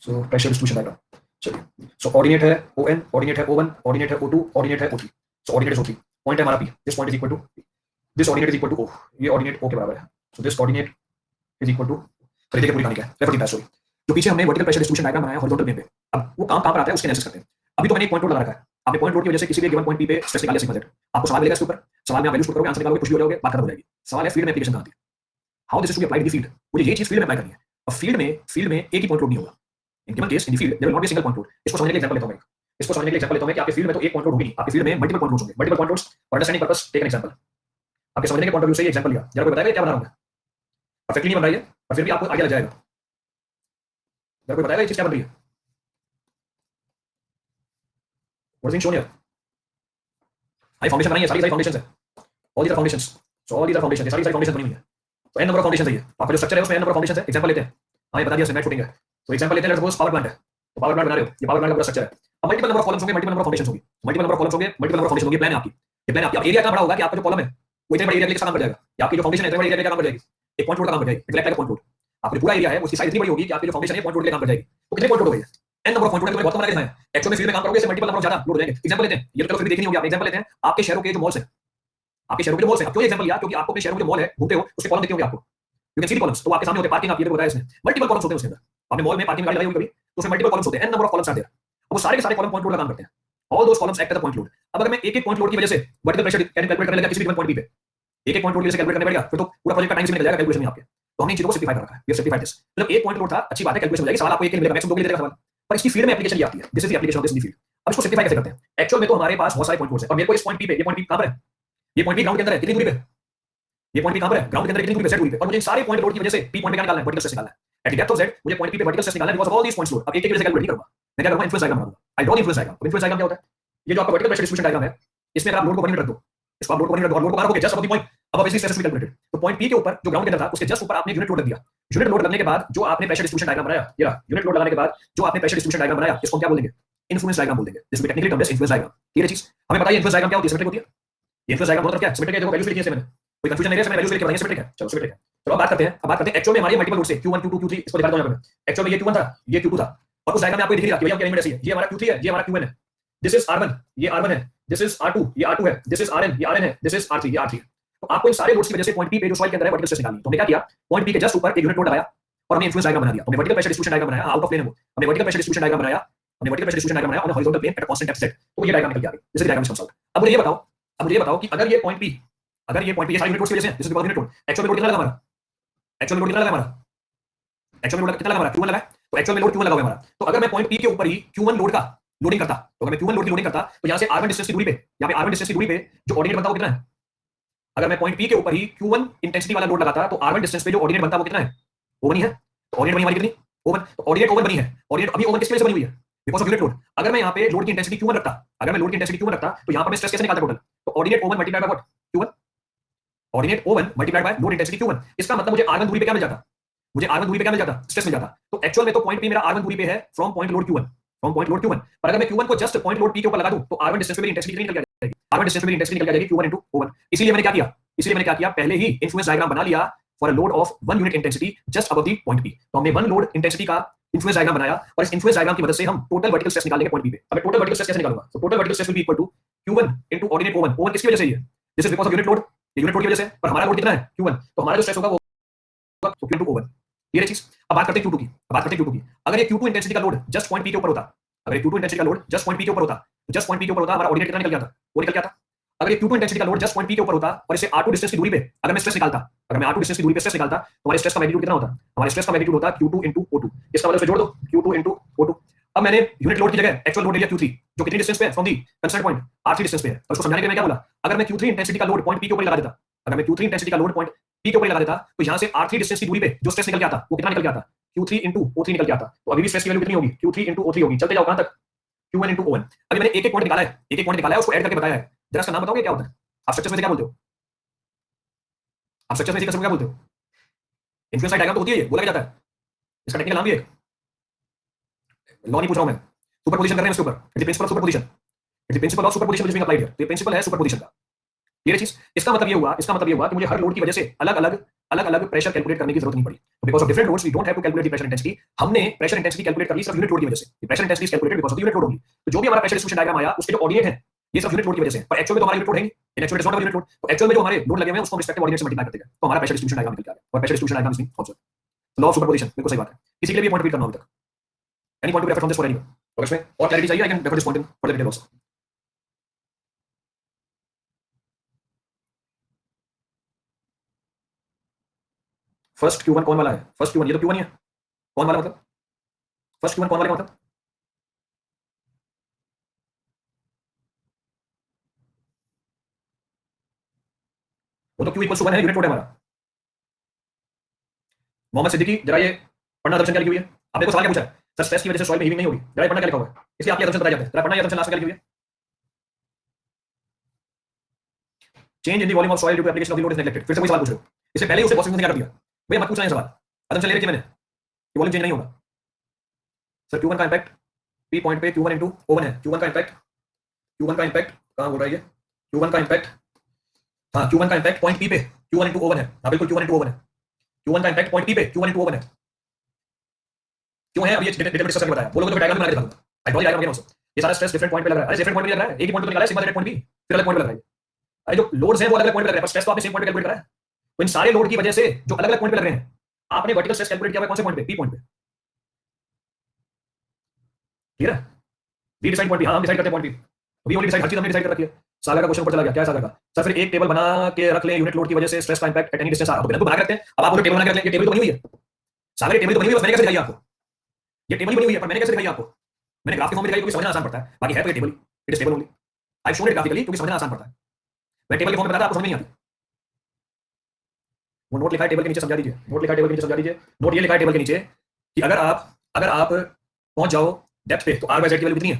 so pressure distribution diagram, चलिए, so ordinate है on, ordinate है o1, ordinate है o2, ordinate है o3, so ordinate is o3, point है हमारा p, this point is equal to p, this ordinate is equal to o, ये ordinate o के बराबर है, so this ordinate is equal to, चलिए देखिए पूरी कहानी क्या है, रेफर द स्टोरी, जो पीछे हमने वर्टिकल प्रेशर डिस्ट्रीब्यूशन डायग्राम बनाया हॉरिजॉन्टल प्लेन पे, अब वो काम कहां पर आता है उसके एनालिसिस करते हैं। अभी तो मैंने एक पॉइंट लोड लगा रखा है, आपने पॉइंट लोड की वजह से किसी भी गिवन पॉइंट p पे स्ट्रेस निकाल लिया सिग्मा z, आपको सवाल मिलेगा इसके ऊपर, सवाल में आप वैल्यूज पुट करोगे, आंसर निकालोगे, खुश भी हो जाओगे, बात खत्म हो जाएगी। सवाल है फील्ड में एप्लीकेशन कहां आती है, how this is to be applied in the field, मुझे ये चीज फील्ड में अप्लाई करनी है। अब फील्ड में एक ही पॉइंट लोड नहीं होगा, in given case in the field there will not be single point load. इसको समझने के लिए एग्जांपल लेता हूं मैं, इसको समझने के लिए एग्जांपल लेता हूं मैं कि आपके फील्ड में तो एक पॉइंट लोड होगी नहीं, आपके फील्ड में मल्टीपल पॉइंट लोड्स होंगे, multiple point loads. For understanding purpose take an example, आपके समझने के पॉइंट ऑफ व्यू से ये एग्जांपल लिया, जरा कोई बताएगा क्या बना रहा हूं मैं? परफेक्टली नहीं बन रही है और फिर भी आपको आगे लग जाएगा, जरा कोई बताएगा ये चीज क्या बन रही है? What is being shown here? High foundation बनाई है, सारी सारी फाउंडेशंस है, all these are foundations, so all these are foundation, सारी सारी फाउंडेशन बनी हुई है, तो एन नंबर ऑफ फाउंडेशन है, ये आपका जो स्ट्रक्चर है उसमें एन नंबर ऑफ फाउंडेशन है। एग्जांपल लेते हैं, हाँ ये बता दिया सिमेंट फुटिंग है, तो एग्जांपल लेते हैं, लेट्स सपोज पावर प्लांट है, तो पावर प्लांट बना रहे हो, ये पावर प्लांट का पूरा स्ट्रक्चर है। अब मल्टीपल नंबर ऑफ कॉलम्स होंगे, मल्टीपल नंबर ऑफ फाउंडेशंस होंगी, मल्टीपल नंबर ऑफ कॉलम्स होंगे, मल्टीपल नंबर ऑफ फाउंडेशन होंगी, प्लान है आपकी, ये प्लान है आपकी। अब एरिया इतना बड़ा होगा कि आपका जो कॉलम है वो इतने बड़े एरिया के लिए काम कर जाएगा, या आपकी जो फाउंडेशन है इतने बड़े एरिया के लिए काम कर जाएगी, एक पॉइंट लोड का काम कर जाएगी, इट लाइक पॉइंट लोड। आपका जो पूरा एरिया है उसकी साइज इतनी बड़ी होगी कि आपकी जो फाउंडेशन है पॉइंट लोड के लिए काम कर जाएगी, तो कितने पॉइंट लोड हो गए? N number of point load है, बहुत कम बना के दिखाया है। एक्चुअल में फील्ड में काम करोगे इससे मल्टीपल नंबर ऑफ ज्यादा लोड हो जाएंगे। एग्जांपल लेते हैं, ये तो चलो फिर भी देखनी होगी, आप एग्जांपल लेते हैं आपके शहरों के जो मॉल्स है, आपके शहरों के जो मॉल्स है, अब क्यों एग्जांपल लिया? क्योंकि आपको अपने शहरों के जो मॉल है घूमते हो उसके कॉलम दिखते होंगे आपको, you can see the columns, तो आपके सामने होते हैं पार्किंग, आप ये तो बताया इसने मल्टीपल कॉलम्स होते हैं उसके अंदर, आपने मॉल में पार्किंग गाड़ी लगाई होगी कभी, तो उसमें मल्टीपल कॉलम्स होते हैं, N number of columns are there, अब वो सारे के सारे कॉलम पॉइंट लोड का काम करते हैं, all those columns act as a point load. अब अगर मैं एक एक पॉइंट लोड की वजह से वर्टिकल प्रेशर कैलकुलेट करने लगा किसी भी गिवन पॉइंट पी पे, एक एक पॉइंट लोड की वजह से कैलकुलेट करने पड़ेगा, फिर तो पूरा प्रोजेक्ट का टाइम से निकल जाएगा कैलकुलेशन में आपके, तो हमने इन चीजों को सिंपलीफाई कर रखा है, वी हैव सिंपलीफाइड दिस, मतलब एक पॉइंट लोड था, अच्छी बात है, कैलकुलेशन हो जाएगी, सवाल आपको एक के लिए मिलेगा, मैक्सिमम दो के लिए देगा सवाल, पर इसकी फील्ड में एप्लीकेशन ये आती है, this is the application of this in the field. अब इसको सिंपलीफाई कैसे करते हैं? एक्चुअल में तो हमारे पास बहुत सारे पॉइंट लोड्स हैं और मेरे को इस पॉइंट पी पे, ये पॉइंट पी कहां पर है? ये पॉइंट पी ग्राउंड के अंदर है, कितनी दूरी पे? ये पॉइंट पी कहां पर है? ग्राउंड के अंदर कितनी दूरी पे? z दूरी पे, और मुझे इन सारे पॉइंट लोड की वजह से पी पॉइंट पे क्या निकालना है? वर्टिकल स्ट्रेस निकालना है। At the depth of z मुझे पॉइंट पी पे वर्टिकल स्ट्रेस निकालना है because of all these points load. अब एक एक की वजह से कैलकुलेट नहीं करूंगा, मैं क्या करूंगा? इन्फ्लुएंस डायग्राम बना दूंगा, I draw the influence diagram. अब इन्फ्लुएंस डायग्राम क्या होता है? ये जो आपका वर्टिकल प्रेशर डिस्ट्रीब्यूशन डायग्राम है, इसमें अगर आप लोड को 1 यूनिट रख दो, इसको आप लोड को 1 यूनिट रख दो, लोड को मार रखोगे जस्ट अबव द पॉइंट, अब obviously stress will be calculated, तो पॉइंट पी के ऊपर जो ग्राउंड के अंदर था उसके जस्ट ऊपर आपने यूनिट लोड लग दिया, यूनिट लोड लगने के बाद जो आपने प्रेशर डिस्ट्रीब्यूशन डायग्राम बनाया, ये रहा यूनिट लोड लगाने के बाद जो आपने प्रेशर डिस्ट्रीब्यूशन डायग्राम बनाया, इसको हम क्या बोलेंगे? इन्फ्लुएंस डायग्राम बोल देंगे, this will be technically termed as influence diagram. ये चीज हमें बताइए इन्फ्लुएंस डायग्राम क्या होती है? सिमेट्रिक होती है, ये इन्फ्लुएंस डायग्राम मतलब क्या है? सिमेट्रिक है, देखो वैल्यूज लिखी है मैंने, कोई कंफ्यूजन नहीं है, मैंने वैल्यूज लिख के बताई है, सिमेट्रिक है, चलो सिमेट्रिक है। चलो अब बात करते हैं, एक्चुअल में हमारे मल्टीपल लोड से Q1 Q2 Q3 इसको दिखाता हूं यहां पे, एक्चुअल में ये Q1 था, ये Q2 था, और उस डायग्राम में आपको दिख रहा है कि भैया क्या एलिमेंट ऐसी है, ये हमारा Q3 है, ये हमारा Q1 है, दिस इज R1, ये R1 है, दिस इज R2, ये R2 है, दिस इज Rn, ये Rn है, दिस इज R3, ये R3 है। तो आपको इन सारे लोड्स की वजह से पॉइंट पी पे जो सॉइल के अंदर है वर्टिकल स्ट्रेस निकालनी है, तो हमने क्या किया? पॉइंट पी के जस्ट ऊपर एक यूनिट लोड लगाया और हमने इन्फ्लुएंस डायग्राम बना दिया, हमने वर्टिकल प्रेशर डिस्ट्रीब्यूशन डायग्राम बनाया, आउट ऑफ प्लेन है वो, हमने वर्टिकल प्रेशर डिस्ट्रीब्यूशन डायग्राम बनाया, हमने वर्टिकल प्रेशर डिस्ट्रीब्यूशन डायग्राम बनाया on horizontal plane at a constant depth z, तो ये डायग्राम निकल के आ गई, this is diagram comes out. अब मुझे ये बताओ, कि अगर ये पॉइंट पी, ये सारे यूनिट लोड्स की वजह से, this is because unit load, actual में लोड कितना लगा हमारा? एक्चुअल में लोड कितना लगा हमारा? एक्चुअल में लोड कितना लगा हमारा? Q1 लगा है, तो एक्चुअल में लोड Q1 लगा हुआ है हमारा, तो अगर मैं पॉइंट पी के ऊपर ही Q1 लोड का लोडिंग करता, तो अगर मैं Q1 लोड की लोडिंग करता, तो यहां से R1 डिस्टेंस की दूरी पे, यहां पे R1 डिस्टेंस की दूरी पे जो ऑर्डिनेट बनता है वो कितना है? अगर मैं पॉइंट पी के ऊपर ही Q1 इंटेंसिटी वाला लोड लगाता, तो R1 डिस्टेंस पे जो ऑर्डिनेट बनता है वो कितना है? O1 ही है, तो ऑर्डिनेट बनी हमारी कितनी? O1, तो ऑर्डिनेट O1 बनी है, ऑर्डिनेट अभी O1 किसकी वजह से बनी हुई है? Because of unit load. अगर मैं यहां पे लोड की इंटेंसिटी Q1 रखता, अगर मैं लोड की इंटेंसिटी Q1 रखता, तो यहां पर मैं स्ट्रेस कैसे निकालता टोटल? तो ordinate O1 multiplied by what? Q1, ordinate O1 multiplied by load intensity Q1, इसका मतलब मुझे R1 दूरी पे क्या मिल जाता? मुझे R1 दूरी पे क्या मिल जाता? स्ट्रेस मिल जाता। तो एक्चुअल में तो पॉइंट पी मेरा R1 दूरी पे है from point load Q1, from point load Q1, पर अगर मैं Q1 को जस्ट पॉइंट लोड P के ऊपर लगा दूं, तो R1 डिस्टेंस पे मेरी इंटेंसिटी कितनी निकल जाएगी? R1 डिस्टेंस पे मेरी इंटेंसिटी निकल जाएगी Q1 into O1। इसीलिए मैंने क्या किया? पहले ही इन्फ्लुएंस डायग्राम बना लिया for a load of 1 unit intensity just above the point P। तो हमने 1 लोड इंटेंसिटी का इन्फ्लुएंस डायग्राम बनाया और इस इन्फ्लुएंस डायग्राम की मदद से हम टोटल वर्टिकल स्ट्रेस निकालेंगे पॉइंट P पे। अब मैं टोटल वर्टिकल स्ट्रेस कैसे निकालूंगा? तो total vertical stress will be equal to Q1 into ordinate O1। O1 किसकी वजह से है? This is because of unit load, ये यूनिट लोड की वजह से, पर हमारा लोड कितना है? Q1, तो हमारा जो स्ट्रेस होगा वो होगा Q into O1। ये चीज। अब बात करते हैं Q2 की, अगर ये Q2 इंटेंसिटी का लोड जस्ट पॉइंट P के ऊपर होता, अगर ये Q2 इंटेंसिटी का लोड जस्ट पॉइंट P के ऊपर होता, तो जस्ट पॉइंट P के ऊपर होता, हमारा ऑर्डिनेट कितना निकल गया था? वो निकल गया था। अगर ये Q2 इंटेंसिटी का लोड जस्ट पॉइंट P के ऊपर होता और इसे R2 डिस्टेंस की दूरी पे अगर मैं स्ट्रेस निकालता, तो हमारे स्ट्रेस का मैग्नीट्यूड कितना होता? हमारे स्ट्रेस का मैग्नीट्यूड होता Q2 into O2। इसका मतलब जोड़ दो, Q2 into O2। अब मैंने यूनिट लोड की जगह एक्चुअल लोड ले लिया Q3, जो कितनी डिस्टेंस पे है from the constraint point? R3 distance पे है। और उसको समझाने के लिए मैं क्या बोला? अगर मैं Q3 इंटेंसिटी का लोड पॉइंट P के ऊपर लगा देता, अगर मैं Q3 इंटेंसिटी का लोड पॉइंट P के ऊपर लगा देता, तो यहां से R3 डिस्टेंस की दूरी पे जो स्ट्रेस निकल के आता, वो कितना निकल के आता? Q3 into O3 निकल के आता। तो अभी भी स्ट्रेस की वैल्यू कितनी होगी? Q3 into O3 होगी। चलते जाओ कहां तक? Q1 into O1। अभी मैंने एक-एक पॉइंट निकाला है, उसको ऐड करके बताया है। जरा इसका नाम बताओगे क्या होता है? आप स्ट्रक्चर्स में से क्या बोलते हो? आप स्ट्रक्चर में से क्या बोलते हो? इन्फ्लुएंस डायग्राम तो होती है ये, बोला क्या जाता है? इसका टेक्निकल नाम भी है, लॉ नहीं पूछ रहा हूं मैं, सुपरपोजिशन कर रहे हैं इसके ऊपर, it principal of superposition, which is being applied here. तो ये प्रिंसिपल है सुपरपोजिशन का। ये चीज, इसका मतलब ये हुआ कि मुझे हर लोड की वजह से अलग-अलग प्रेशर कैलकुलेट करने की जरूरत नहीं पड़ी। तो because of different loads we don't have to calculate the pressure intensity. हमने प्रेशर इंटेंसिटी कैलकुलेट कर ली सिर्फ यूनिट लोड की वजह से। The pressure intensity is calculated because of the unit load only. तो जो भी हमारा प्रेशर डिस्ट्रीब्यूशन डायग्राम आया, उसके जो ऑर्डिनेट है, ये सब यूनिट लोड की वजह से, पर एक्चुअल में तो हमारा यूनिट लोड है नहीं। इन actual it is not unit load. तो एक्चुअल में जो हमारे लोड लगे हुए हैं उसको हम रिस्पेक्टिव ऑर्डिनेट से मल्टीप्लाई करते हैं, तो हमारा प्रेशर डिस्ट्रीब्यूशन डायग्राम निकल के आ गया। और pressure distribution diagram is being observe. Law of superposition, बिल्कुल सही बात है। किसी के लिए भी पॉइंट रिपीट करना हो अभी तक? Any point to refer from this for anyone? तो इसमें और क्लैरिटी चाहिए, I can refer this point in for the detail also. First Q1 कौन वाला है? फर्स्ट Q1 ये तो Q1 ही है। कौन वाला मतलब? फर्स्ट Q1 कौन वाले का मतलब, वो तो Q इक्वल 1 है, यूनिट लोड है हमारा। मोहम्मद सिद्दीकी, जरा ये पढ़ना असम्पशन क्या लिखी हुई है। आपने को सवाल क्या पूछा है, सर स्ट्रेस की वजह से सॉइल में हीविंग नहीं होगी, जरा ये पढ़ना क्या लिखा हुआ है, इसलिए आपकी असम्पशन बताई जाते हैं, जरा पढ़ना ये असम्पशन लास्ट में क्या लिखी हुई है। Change in the volume of soil due to application of the load is neglected, फिर से कोई सवाल पूछ रहे हो, इससे पहले ही उसे बहुत सिंपल कर दिया, भैया मत पूछना ये सवाल, असम्पशन ले रखी मैंने कि वॉल्यूम चेंज नहीं होगा। सर Q1 का इंपैक्ट P पॉइंट पे Q1 इनटू O1 है, Q1 का इंपैक्ट, Q1 का इंपैक्ट कहां बोल रहा है ये, Q1 का इंपैक्ट, हाँ Q1 का इंपैक्ट पॉइंट P पे Q1 इनटू O1 है, हाँ बिल्कुल Q1 इनटू O1 है, Q1 का इंपैक्ट पॉइंट P पे Q1 इनटू O1 है। क्यों है, अब ये डिटेल में डिस्कस करके बताया, बोलोगे तो डायग्राम बना के दिखा दूंगा, हाइड्रोलिक डायग्राम अगेन आल्सो। ये सारा स्ट्रेस डिफरेंट पॉइंट पे लग रहा है, अरे डिफरेंट पॉइंट पे लग रहा है, एक ही पॉइंट पे निकाला है, सिग्मा जेड पॉइंट भी फिर अलग पॉइंट पे लग रहा है। अरे जो लोड्स हैं वो अलग अलग पॉइंट पे लग रहे हैं, पर स्ट्रेस तो आपने सेम पॉइंट पे कैलकुलेट करा है, तो इन सारे लोड की वजह से जो अलग अलग पॉइंट पे लग रहे हैं, आपने वर्टिकल स्ट्रेस कैलकुलेट किया है कौन से पॉइंट पे, P पॉइंट पे, ठीक है। डी डिसाइड पॉइंट भी, हाँ हम डिसाइड करते हैं पॉइंट भी, अभी ओनली डिसाइड, हर चीज हमने डिसाइड कर रखी है। सागर का क्वेश्चन ऊपर चला गया, क्या है सागर का, सर फिर एक टेबल बना के रख लें यूनिट लोड की वजह से स्ट्रेस का इंपैक्ट एट एनी डिस्टेंस आ रहा है, तो बिल्कुल बना के रखते हैं। अब आप बोलो टेबल बना के रख लें, ये टेबल तो बनी हुई है, सागर ये टेबल तो बनी हुई है, मैंने कैसे दिखाई आपको, ये टेबल बनी हुई है, पर मैंने कैसे दिखाई आपको, मैंने ग्राफ के फॉर्म में दिखाई क्योंकि समझना आसान पड़ता है, बाकी है तो ये table, it is table only, I showed it graphically क्योंकि समझना आसान पड़ता है, मैं टेबल के फॉर्म में बताता आपको समझ नहीं आती। वो नोट लिखा है टेबल के नीचे, समझा दीजिए, नोट लिखा है टेबल के नीचे, समझा दीजिए, नोट ये लिखा है टेबल के नीचे कि अगर आप पहुंच जाओ डेप्थ पे तो आर बाय जेड की वैल्यू कितनी है,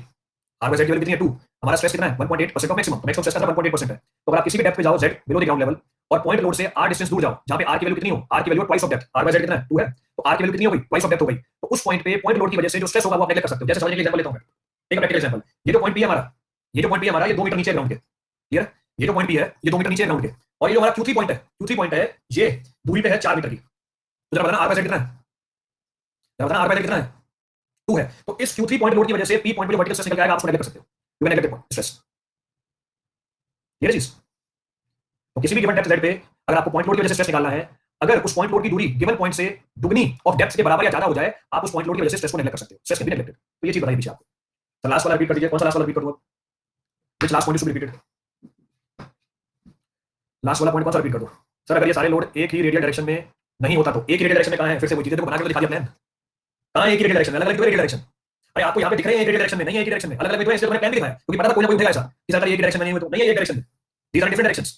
आर बाय जेड की वैल्यू कितनी है 2, हमारा स्ट्रेस कितना है 1.8% ऑफ मैक्सिमम, मैक्सिमम स्ट्रेस का 1.8% है, तो अगर आप किसी भी डेप्थ पे जाओ Z below the ground level और पॉइंट लोड से आर डिस्टेंस दूर जाओ जहां पे आर की वैल्यू कितनी हो, आर की value twice of depth, R by Z कितना है 2 है, तो आर की वैल्यू कितनी हो गई ट्वाइस ऑफ डेप्थ हो गई, तो उस पॉइंट पे पॉइंट लोड की वजह से जो स्ट्रेस होगा वो आप नेगलेक्ट कर सकते हो। जैसे समझने के लिए एग्जांपल लेता हूं मैं, एक प्रैक्टिकल एग्जांपल, ये जो पॉइंट पी है हमारा, ये जो पॉइंट पी है हमारा, ये 2 मीटर नीचे ग्राउंड के, क्लियर, ये जो पॉइंट पी है ये 2 मीटर नीचे ग्राउंड के, और ये जो हमारा Q3 पॉइंट है, Q3 पॉइंट है ये दूरी पे है 4 मीटर की, तो जरा बताना आर बाय जेड कितना है, जरा बताना आर बाय जेड कितना है 2 है, तो इस Q3 पॉइंट लोड की वजह से P पॉइंट पे जो वर्टिकल स्ट्रेस निकल के आएगा आप उसको नेगलेक्ट कर सकते हो, you can neglect the stress, ये चीज। तो किसी भी गिवन डेप्थ z पे अगर आपको पॉइंट लोड की वजह से स्ट्रेस निकालना है, अगर उस पॉइंट लोड की दूरी गिवन पॉइंट से दुगनी ऑफ डेप्थ के बराबर या ज्यादा हो जाए, आप उस पॉइंट लोड की वजह से स्ट्रेस को नेगलेक्ट कर सकते हो, स्ट्रेस कैन बी नेगलेक्टेड, तो ये चीज बताइए पीछे आपको। तो लास्ट वाला रिपीट कर दीजिए, कौन सा लास्ट वाला रिपीट कर दूं, which last point should be repeated, last वाला पॉइंट कौन सा रिपीट कर दूं। सर अगर ये सारे लोड एक ही रेडियल डायरेक्शन में नहीं होता तो एक ही रेडियल डायरेक्शन में कहां है, फिर से वही चीजें तो बना के दिखा दिया प्लान, कहां है एक ही रेडियल डायरेक्शन में, अलग अलग रेडियल डायरेक्शन, अरे आपको यहां पे दिख रहे हैं एक रेडियल डायरेक्शन में, नहीं है एक ही डायरेक्शन में, अलग अलग में, इसलिए मैंने प्लान भी दिखाया क्योंकि पता था कोई ना कोई उठेगा ऐसा कि सर एक ही डायरेक्शन में नहीं हुए तो नहीं है एक डायरेक्शन में, दीस आर डिफरेंट डायरेक्शंस,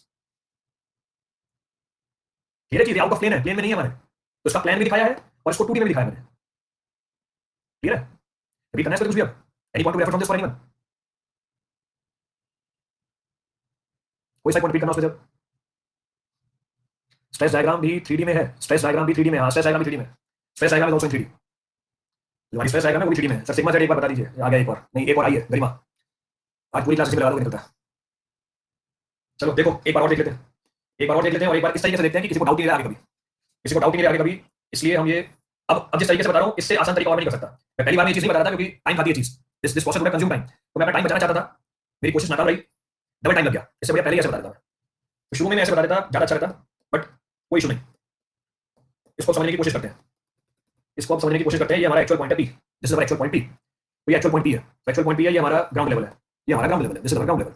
ये चीज आउट ऑफ प्लेन है, प्लेन में नहीं है हमारे, तो इसका प्लान भी दिखाया है और इसको 2D में भी दिखाया मैंने, क्लियर है। अभी करना है कुछ भी, अब any point to refer from this for anyone, कोई सा पॉइंट रिपीट करना उसमें, जब स्ट्रेस डायग्राम भी 3D में है, स्ट्रेस डायग्राम भी 3D में, हां स्ट्रेस डायग्राम भी 3D में, stress diagram is also in 3D, हमारी स्ट्रेस डायग्राम है वो भी 3D में है। सर सिग्मा जेड एक बार बता दीजिए, आ गया एक और, नहीं एक और आई है गरिमा, आज पूरी क्लास इसी में लगा दोगे निकलता है। चलो देखो एक बार और देख लेते हैं, एक बार और देख लेते हैं, और एक बार इस तरीके से देखते हैं कि किसी को डाउट नहीं रहा आगे कभी, किसी को डाउट नहीं रहा आगे कभी, इसलिए हम ये अब जिस तरीके से बता रहा हूं इससे आसान तरीका और नहीं कर सकता, मैं पहली बार में ये चीज नहीं बता रहा था क्योंकि टाइम खाती है चीज, this process would consume time, तो मैं अपना टाइम बचाना चाहता था, मेरी कोशिश नाकाम रही, डबल टाइम लग गया, इससे बढ़िया पहले ही ऐसे बता देता मैं, तो शुरू में मैं ऐसे बता देता ज्यादा अच्छा रहता, बट कोई इशू नहीं, इसको समझने की कोशिश करते हैं, इसको अब समझने की कोशिश करते हैं, ये हमारा एक्चुअल पॉइंट है P, this is our actual point P, तो ये एक्चुअल पॉइंट P है, तो एक्चुअल पॉइंट P है, ये हमारा ग्राउंड लेवल है, ये हमारा ग्राउंड लेवल है, this is our ground level,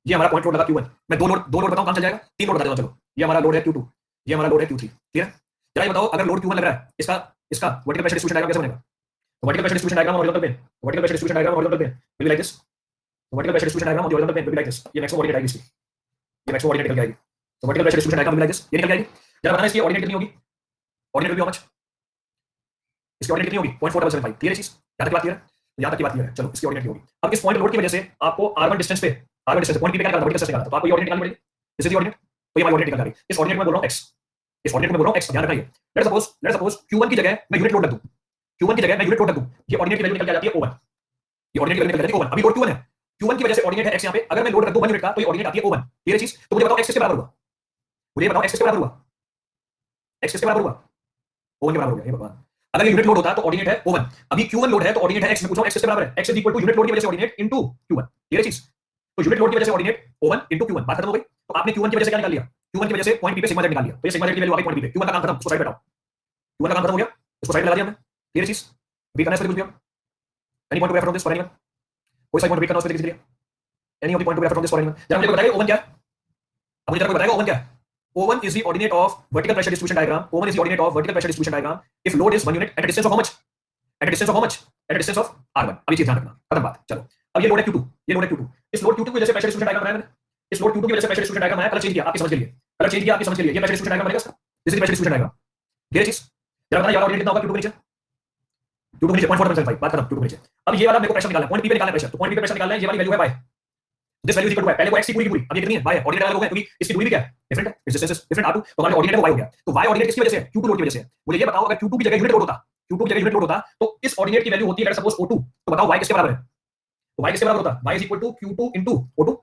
ये हमारा पॉइंट लोड लगा Q1, मैं दो लोड बताऊं काम चल जाएगा, 3 लोड बता देता हूं, चलो ये हमारा लोड है Q2, ये हमारा लोड है Q3, क्लियर। चलो ये बताओ अगर लोड Q1 लग रहा है, इसका इसका वर्टिकल प्रेशर डिस्ट्रीब्यूशन डायग्राम कैसे बनेगा, तो vertical pressure distribution diagram horizontal plane, vertical pressure distribution diagram horizontal plane will be like this, तो vertical pressure distribution diagram on the horizontal plane will be like this, ये maximum ordinate आएगी इसकी, ये maximum ordinate निकल जाएगी, तो vertical pressure distribution diagram will be like this, ये निकल जाएगी, जरा बताना इसकी ऑर्डिनेट कितनी होगी, ordinate will be how much, इसकी ऑर्डिनेट कितनी होगी 0.4775, क्लियर है चीज, यहां तक बात क्लियर है, यहां तक की बात क्लियर है, चलो इसकी ऑर्डिनेट होगी, अब इस पॉइंट लोड की वजह से आपको r1 डिस्टेंस पे, r1 डिस्टेंस पॉइंट P पे क्या निकालना, वर्टिकल स्ट्रेस निकालना, तो आपको ये ऑर्डिनेट निकालनी पड़ेगी, दिस इज द ऑर्डिनेट, तो ये हमारी ऑर्डिनेट निकल जा रही है, इस ऑर्डिनेट में बोल रहा हूं x, इस ऑर्डिनेट में बोल रहा हूं x, ध्यान रखना ये, लेट्स सपोज Q1 की जगह मैं यूनिट लोड रख दूं, Q1 की जगह मैं यूनिट लोड रख दूं, ये ऑर्डिनेट की वैल्यू निकल जाती है O1, ये ऑर्डिनेट की वैल्यू निकल जाती है O1, अभी लोड Q1 है, Q1 की वजह से ऑर्डिनेट है x यहां पे, अगर मैं लोड रख दूं 1 यूनिट का तो ये ऑर्डिनेट आती है O1, क्लियर है चीज, तो मुझे बताओ x किसके बराबर हुआ, मुझे बताओ x किसके बराबर हुआ, x किसके बराबर हुआ, O1 के बराबर हो गया, हे भगवान, अगर ये यूनिट लोड होता तो ऑर्डिनेट है O1, अभी Q1 लोड है तो ऑर्डिनेट है x, मैं पूछ रहा हूं x किसके बराबर है, x is equal to unit load की वजह से ऑर्डिनेट इनटू Q1, क्लियर है चीज, तो यूनिट लोड की वजह से ऑर्डिनेट O1 इनटू Q1, बात खत्म हो गई, तो आपने Q1 की वजह से क्या निकाल लिया, Q1 की वजह से पॉइंट P पे सिग्मा जेड निकाल लिया, तो ये सिग्मा जेड की वैल्यू आ गई पॉइंट P पे, Q1 का काम खत्म, उसको साइड पे हटाओ, Q1 का काम खत्म हो गया, इसको साइड में लगा दिया हमने, क्लियर है चीज, अभी करना है इसको कुछ भी, हम any point to refer from this for anyone, कोई साइड पॉइंट रिपीट करना उसके लिए, any of the point to refer from this for anyone, जरा मुझे बताइए O1 क्या है, अब मुझे जरा कोई बताएगा O1 क्या है, O1 is the ordinate of vertical pressure distribution diagram, O1 is the ordinate of vertical pressure distribution diagram if load is 1 unit at a distance of how much, at a distance of how much, eight a distance of r1। अब ये चीज ध्यान रखना, खत्म बात। चलो अब ये लोड है q2, ये लोड है q2। इस लोड q2 की वजह से प्रेशर डिस्ट्रीब्यूशन डायग्राम बनाया मैंने, इस लोड q2 की वजह से प्रेशर डिस्ट्रीब्यूशन डायग्राम बनाया, कलर चेंज किया आपकी समझ के लिए, कलर चेंज किया आपकी समझ के लिए। ये प्रेशर डिस्ट्रीब्यूशन डायग्राम बनेगा इसका, this is pressure distribution diagram. ये चीज जरा बताना, ये वाला ऑर्डिनेट कितना होगा q2 के नीचे, q2 के नीचे 0.475, बात खत्म। q2 के नीचे अब ये वाला मेरे को प्रेशर निकालना है, पॉइंट p पे निकालना है प्रेशर, तो पॉइंट p पे प्रेशर निकालना है, ये वाली वैल्यू है by, this value is equal to पहले वो x की पूरी की पूरी, अब ये कितनी है बाय, ऑर्डिनेट अलग हो गया क्योंकि इसकी दूरी भी क्या है डिफरेंट है, डिस्टेंस इज डिफरेंट r2, तो हमारा ऑर्डिनेट y हो गया। तो y ऑर्डिनेट किसकी वजह से है, q2 लोड की वजह से है। मुझे ये बताओ अगर q2 की जगह यूनिट लोड होता, q2 की जगह यूनिट लोड होता तो इस ऑर्डिनेट की वैल्यू होती है लेट्स सपोज O2, तो बताओ y किसके बराबर है, तो y किसके बराबर होता, y is equal to q2 into O2,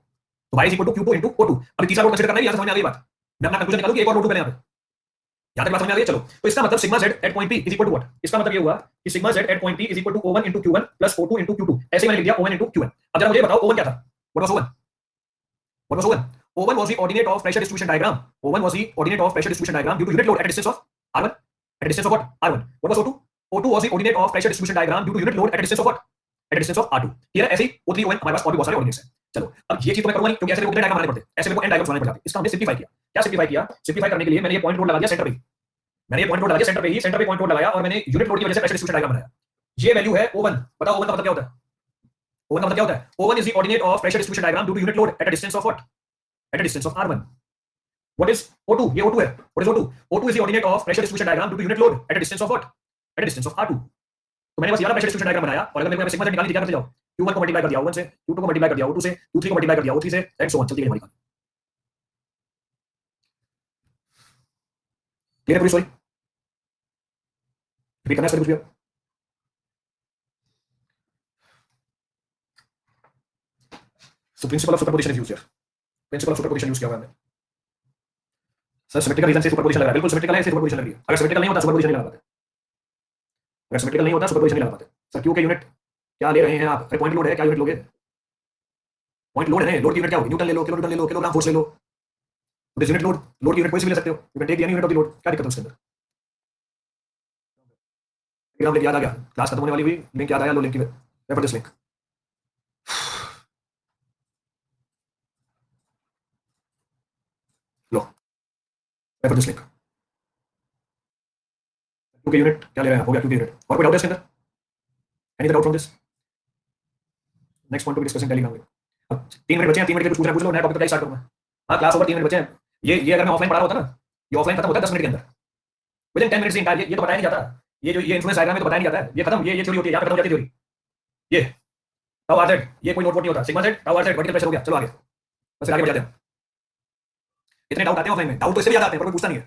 तो y is equal to q2 into O2। अब तीसरा लोड कंसीडर करना है, यहां से समझ में आ गई बात, मैं अपना कंक्लूजन निकालूं कि एक और लोड पहले यहां पे, यहां तक बात समझ में आ गई। चलो तो इसका मतलब sigma z at point p is equal to what, इसका मतलब ये हुआ कि sigma z at point p is equal to O1 into Q1 plus O2 into Q2, ऐसे ही मैंने लिख दिया O1 into Q1। अब जरा मुझे बताओ O1 क्या था, what was O1, what was O1? O1 was the ordinate of pressure distribution diagram. O1 was the ordinate of pressure distribution diagram due to unit load at a distance of R1. At a distance of what? R1. What was O2? O2 was the ordinate of pressure distribution diagram due to unit load at a distance of what? At a distance of R2. ठीक है, ऐसे ही O3 ON हमारे पास और भी बहुत सारे ordinates हैं। चलो अब ये चीज तो मैं करूंगा नहीं क्योंकि ऐसे मेरे को कितने डायग्राम बनाने पड़ते हैं, ऐसे मेरे को n डायग्राम्स बनाने पड़ जाते हैं। इसका हमने सिंपलीफाई किया, क्या सिंपलीफाई किया, सिंपलीफाई करने के लिए मैंने ये पॉइंट लोड लगा दिया सेंटर पे, मैंने ये पॉइंट लोड लगा दिया सेंटर पे ही, सेंटर पे पॉइंट लोड लगाया और मैंने यूनिट लोड की वजह से प्रेशर डिस्ट्रीब्यूशन डायग्राम बनाया। ये वैल्यू है O1, बताओ O1 का मतलब क्या होता है, O1 का मतलब क्या होता है, O1 is the ordinate of pressure distribution diagram due to unit load at a distance of what? At a distance of R1. What is O2? ये O2 है, what is O2? O2 is the ordinate of pressure distribution diagram due to unit load at a distance of what? At a distance of R2। तो मैंने बस ये वाला pressure distribution diagram बनाया और अगर मेरे को सिग्मा z निकालनी थी क्या करते जाओ, Q1 को मल्टीप्लाई कर दिया O1 से, Q2 को मल्टीप्लाई कर दिया O2 से, Q3 को मल्टीप्लाई कर दिया O3 से, एंड सो ऑन, चलती गई हमारी। क्लियर है पूरी स्टोरी, रिपीट करना है कुछ भी। So principle of superposition is used here, principle of superposition use किया हुआ है। सर सिमेट्रिकल रीजन से सुपरपोजिशन लग रहा है, बिल्कुल सिमेट्रिकल है, इससे सुपरपोजिशन लग रही है। अगर सिमेट्रिकल नहीं होता सुपरपोजिशन नहीं लगा पाते, अगर सिमेट्रिकल नहीं होता सुपरपोजिशन नहीं लगा पाते। सर क्यू के यूनिट क्या ले रहे हैं आप, पॉइंट लोड है, क्या यूनिट लोगे, पॉइंट लोड है ना, लोड की यूनिट क्या होगी, न्यूटन ले लो, किलो न्यूटन ले लो, किलोग्राम फोर्स ले लो, तो यूनिट लोड, लोड की यूनिट कोई सी भी ले सकते हो, you can take any unit of the load, क्या दिक्कत है उसके अंदर। एग्जाम लिंक याद आ गया, क्लास खत्म होने वाली हुई, लिंक याद आया, लो लिंक की refer this link, low refer this link. Q के यूनिट क्या ले रहे हैं, हो गया क्यू के यूनिट, और कोई डाउट है इसके अंदर, any doubt from this, next point to be discussing Telegram में। अब 3 मिनट बचे हैं, 3 मिनट के लिए कुछ पूछना पूछ लो, नया टॉपिक बताइए, स्टार्ट करूंगा। हाँ क्लास ओवर, 3 मिनट बचे हैं, ये अगर मैं ऑफलाइन पढ़ा होता ना, ये ऑफलाइन खत्म होता है 10 मिनट के अंदर, विद इन 10 मिनट्स इंटायर, ये तो बताया नहीं जाता, ये जो ये इन्फ्लुएंस डायग्राम में तो बताया नहीं जाता है, ये खत्म, ये थ्योरी होती है, यहाँ पे खत्म हो जाती है थ्योरी। ये टाउ आर जेड, ये कोई नोट वोट नहीं होता, sigma Z tau are Z vertical pressure हो गया, चलो आगे, बस आगे बढ़ जाते हैं। इतने डाउट आते हैं ऑफलाइन में, डाउट तो इससे भी ज्यादा आते हैं पर कोई पूछता नहीं है,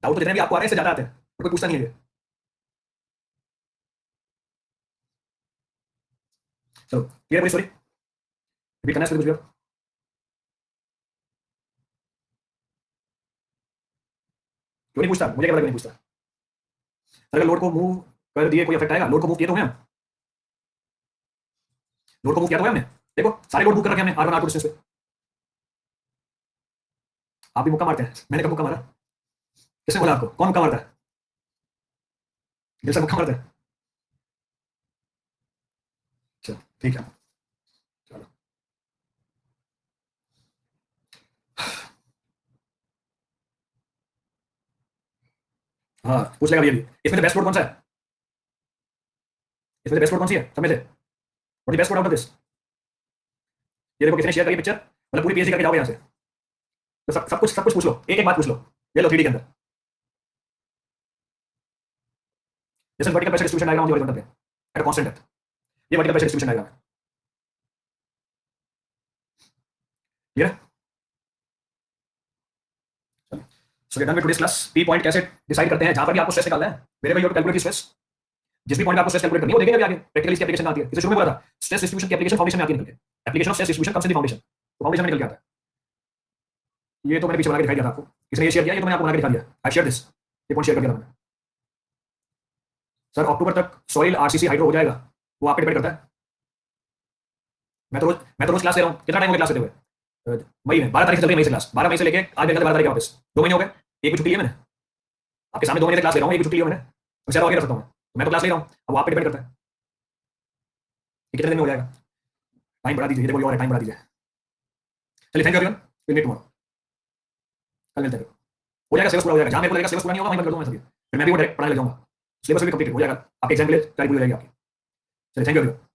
डाउट तो जितने भी आपको आ रहे हैं इससे ज्यादा आते हैं पर कोई पूछता नहीं है। चलो क्लियर पूरी स्टोरी, रिपीट करना है कुछ भी, क्यों नहीं पूछता, मुझे क्या पता क्यों नहीं पूछता। अगर लोड को मूव कर दिए कोई इफेक्ट आएगा, लोड को मूव किए तो हैं हम, लोड को मूव किया तो है हमने, देखो सारे लोड मूव कर रखे हमने R1 R2 डिस्टेंस पे, आप भी मुक्का मारते हैं, मैंने कब मुक्का मारा, किसने बोला आपको, कौन मुक्का मारता है, दिल से मुक्का मारता है। चलो ठीक है, चलो हाँ पूछ लेगा ये भी, इसमें से बेस्ट लोड कौन सा है, इसमें से बेस्ट लोड कौन सी है, सब में से what is best load out of this, ये देखो किसने शेयर करी पिक्चर, मतलब पूरी पीएचडी करके जाओगे यहाँ से, तो सब कुछ पूछ लो, एक एक बात पूछ लो, ये लो 3D के अंदर, जैसे वर्टिकल प्रेशर डिस्ट्रीब्यूशन डायग्राम जो होरिजोनटल पे एट अ कांस्टेंट डेप्थ, ये वर्टिकल प्रेशर डिस्ट्रीब्यूशन डायग्राम है, क्लियर है। सो get done with today's class. P point कैसे डिसाइड करते हैं, जहां पर भी आपको स्ट्रेस निकालना है, मेरे भाई यू कैलकुलेट स्ट्रेस, जिस भी पॉइंट पे आपको स्ट्रेस कैलकुलेट करनी है वो देखेंगे अभी आगे, प्रैक्टिकली इसकी एप्लीकेशन आती है, इसे शुरू में बोला था स्ट्रेस डिस्ट्रीब्यूशन की एप्लीकेशन फाउंडेशन में आती है, निकल के application of stress distribution comes in the foundation, तो फाउंडेशन में निकल के आता है। ये तो मैंने पीछे बना के दिखाई दिया था आपको, किसने ये शेयर किया, ये तो मैंने आपको बना के दिखा दिया, आई शेयर दिस, ये पॉइंट शेयर कर दिया मैंने। सर अक्टूबर तक सॉइल आरसीसी हाइड्रो हो जाएगा, वो आप पे डिपेंड करता है, मैं तो रोज क्लास ले रहा हूँ, कितना टाइम हो गया क्लास लेते हुए, मई में 12 तारीख से चल रही है, मई से क्लास, 12 मई से लेके आज मेरे 12 तारीख वापस 2 महीने हो गए, एक भी छुट्टी ली है मैंने, आपके सामने 2 महीने क्लास ले रहा हूँ, एक भी छुट्टी ली है मैंने, मैं ज्यादा आगे कर सकता हूँ, मैं तो क्लास ले रहा हूँ, अब आप पे डिपेंड करता है कि कितने दिन में हो जाएगा, टाइम बढ़ा दीजिए, देखो और टाइम बढ़ा दीजिए। चलिए thank you everyone, will meet tomorrow, कल मिलते हैं, हो जाएगा सिलेबस पूरा हो जाएगा, जहां मेरे को लगेगा सिलेबस पूरा नहीं होगा वहीं बंद कर दूंगा मैं सभी, फिर मैं भी वो डायरेक्ट पढ़ाने लग जाऊंगा, सिलेबस भी कंप्लीट हो जाएगा, आपके एग्जाम के लिए तैयारी पूरी हो जाएगी आपकी। चलिए, थैंक यू एवरीवन।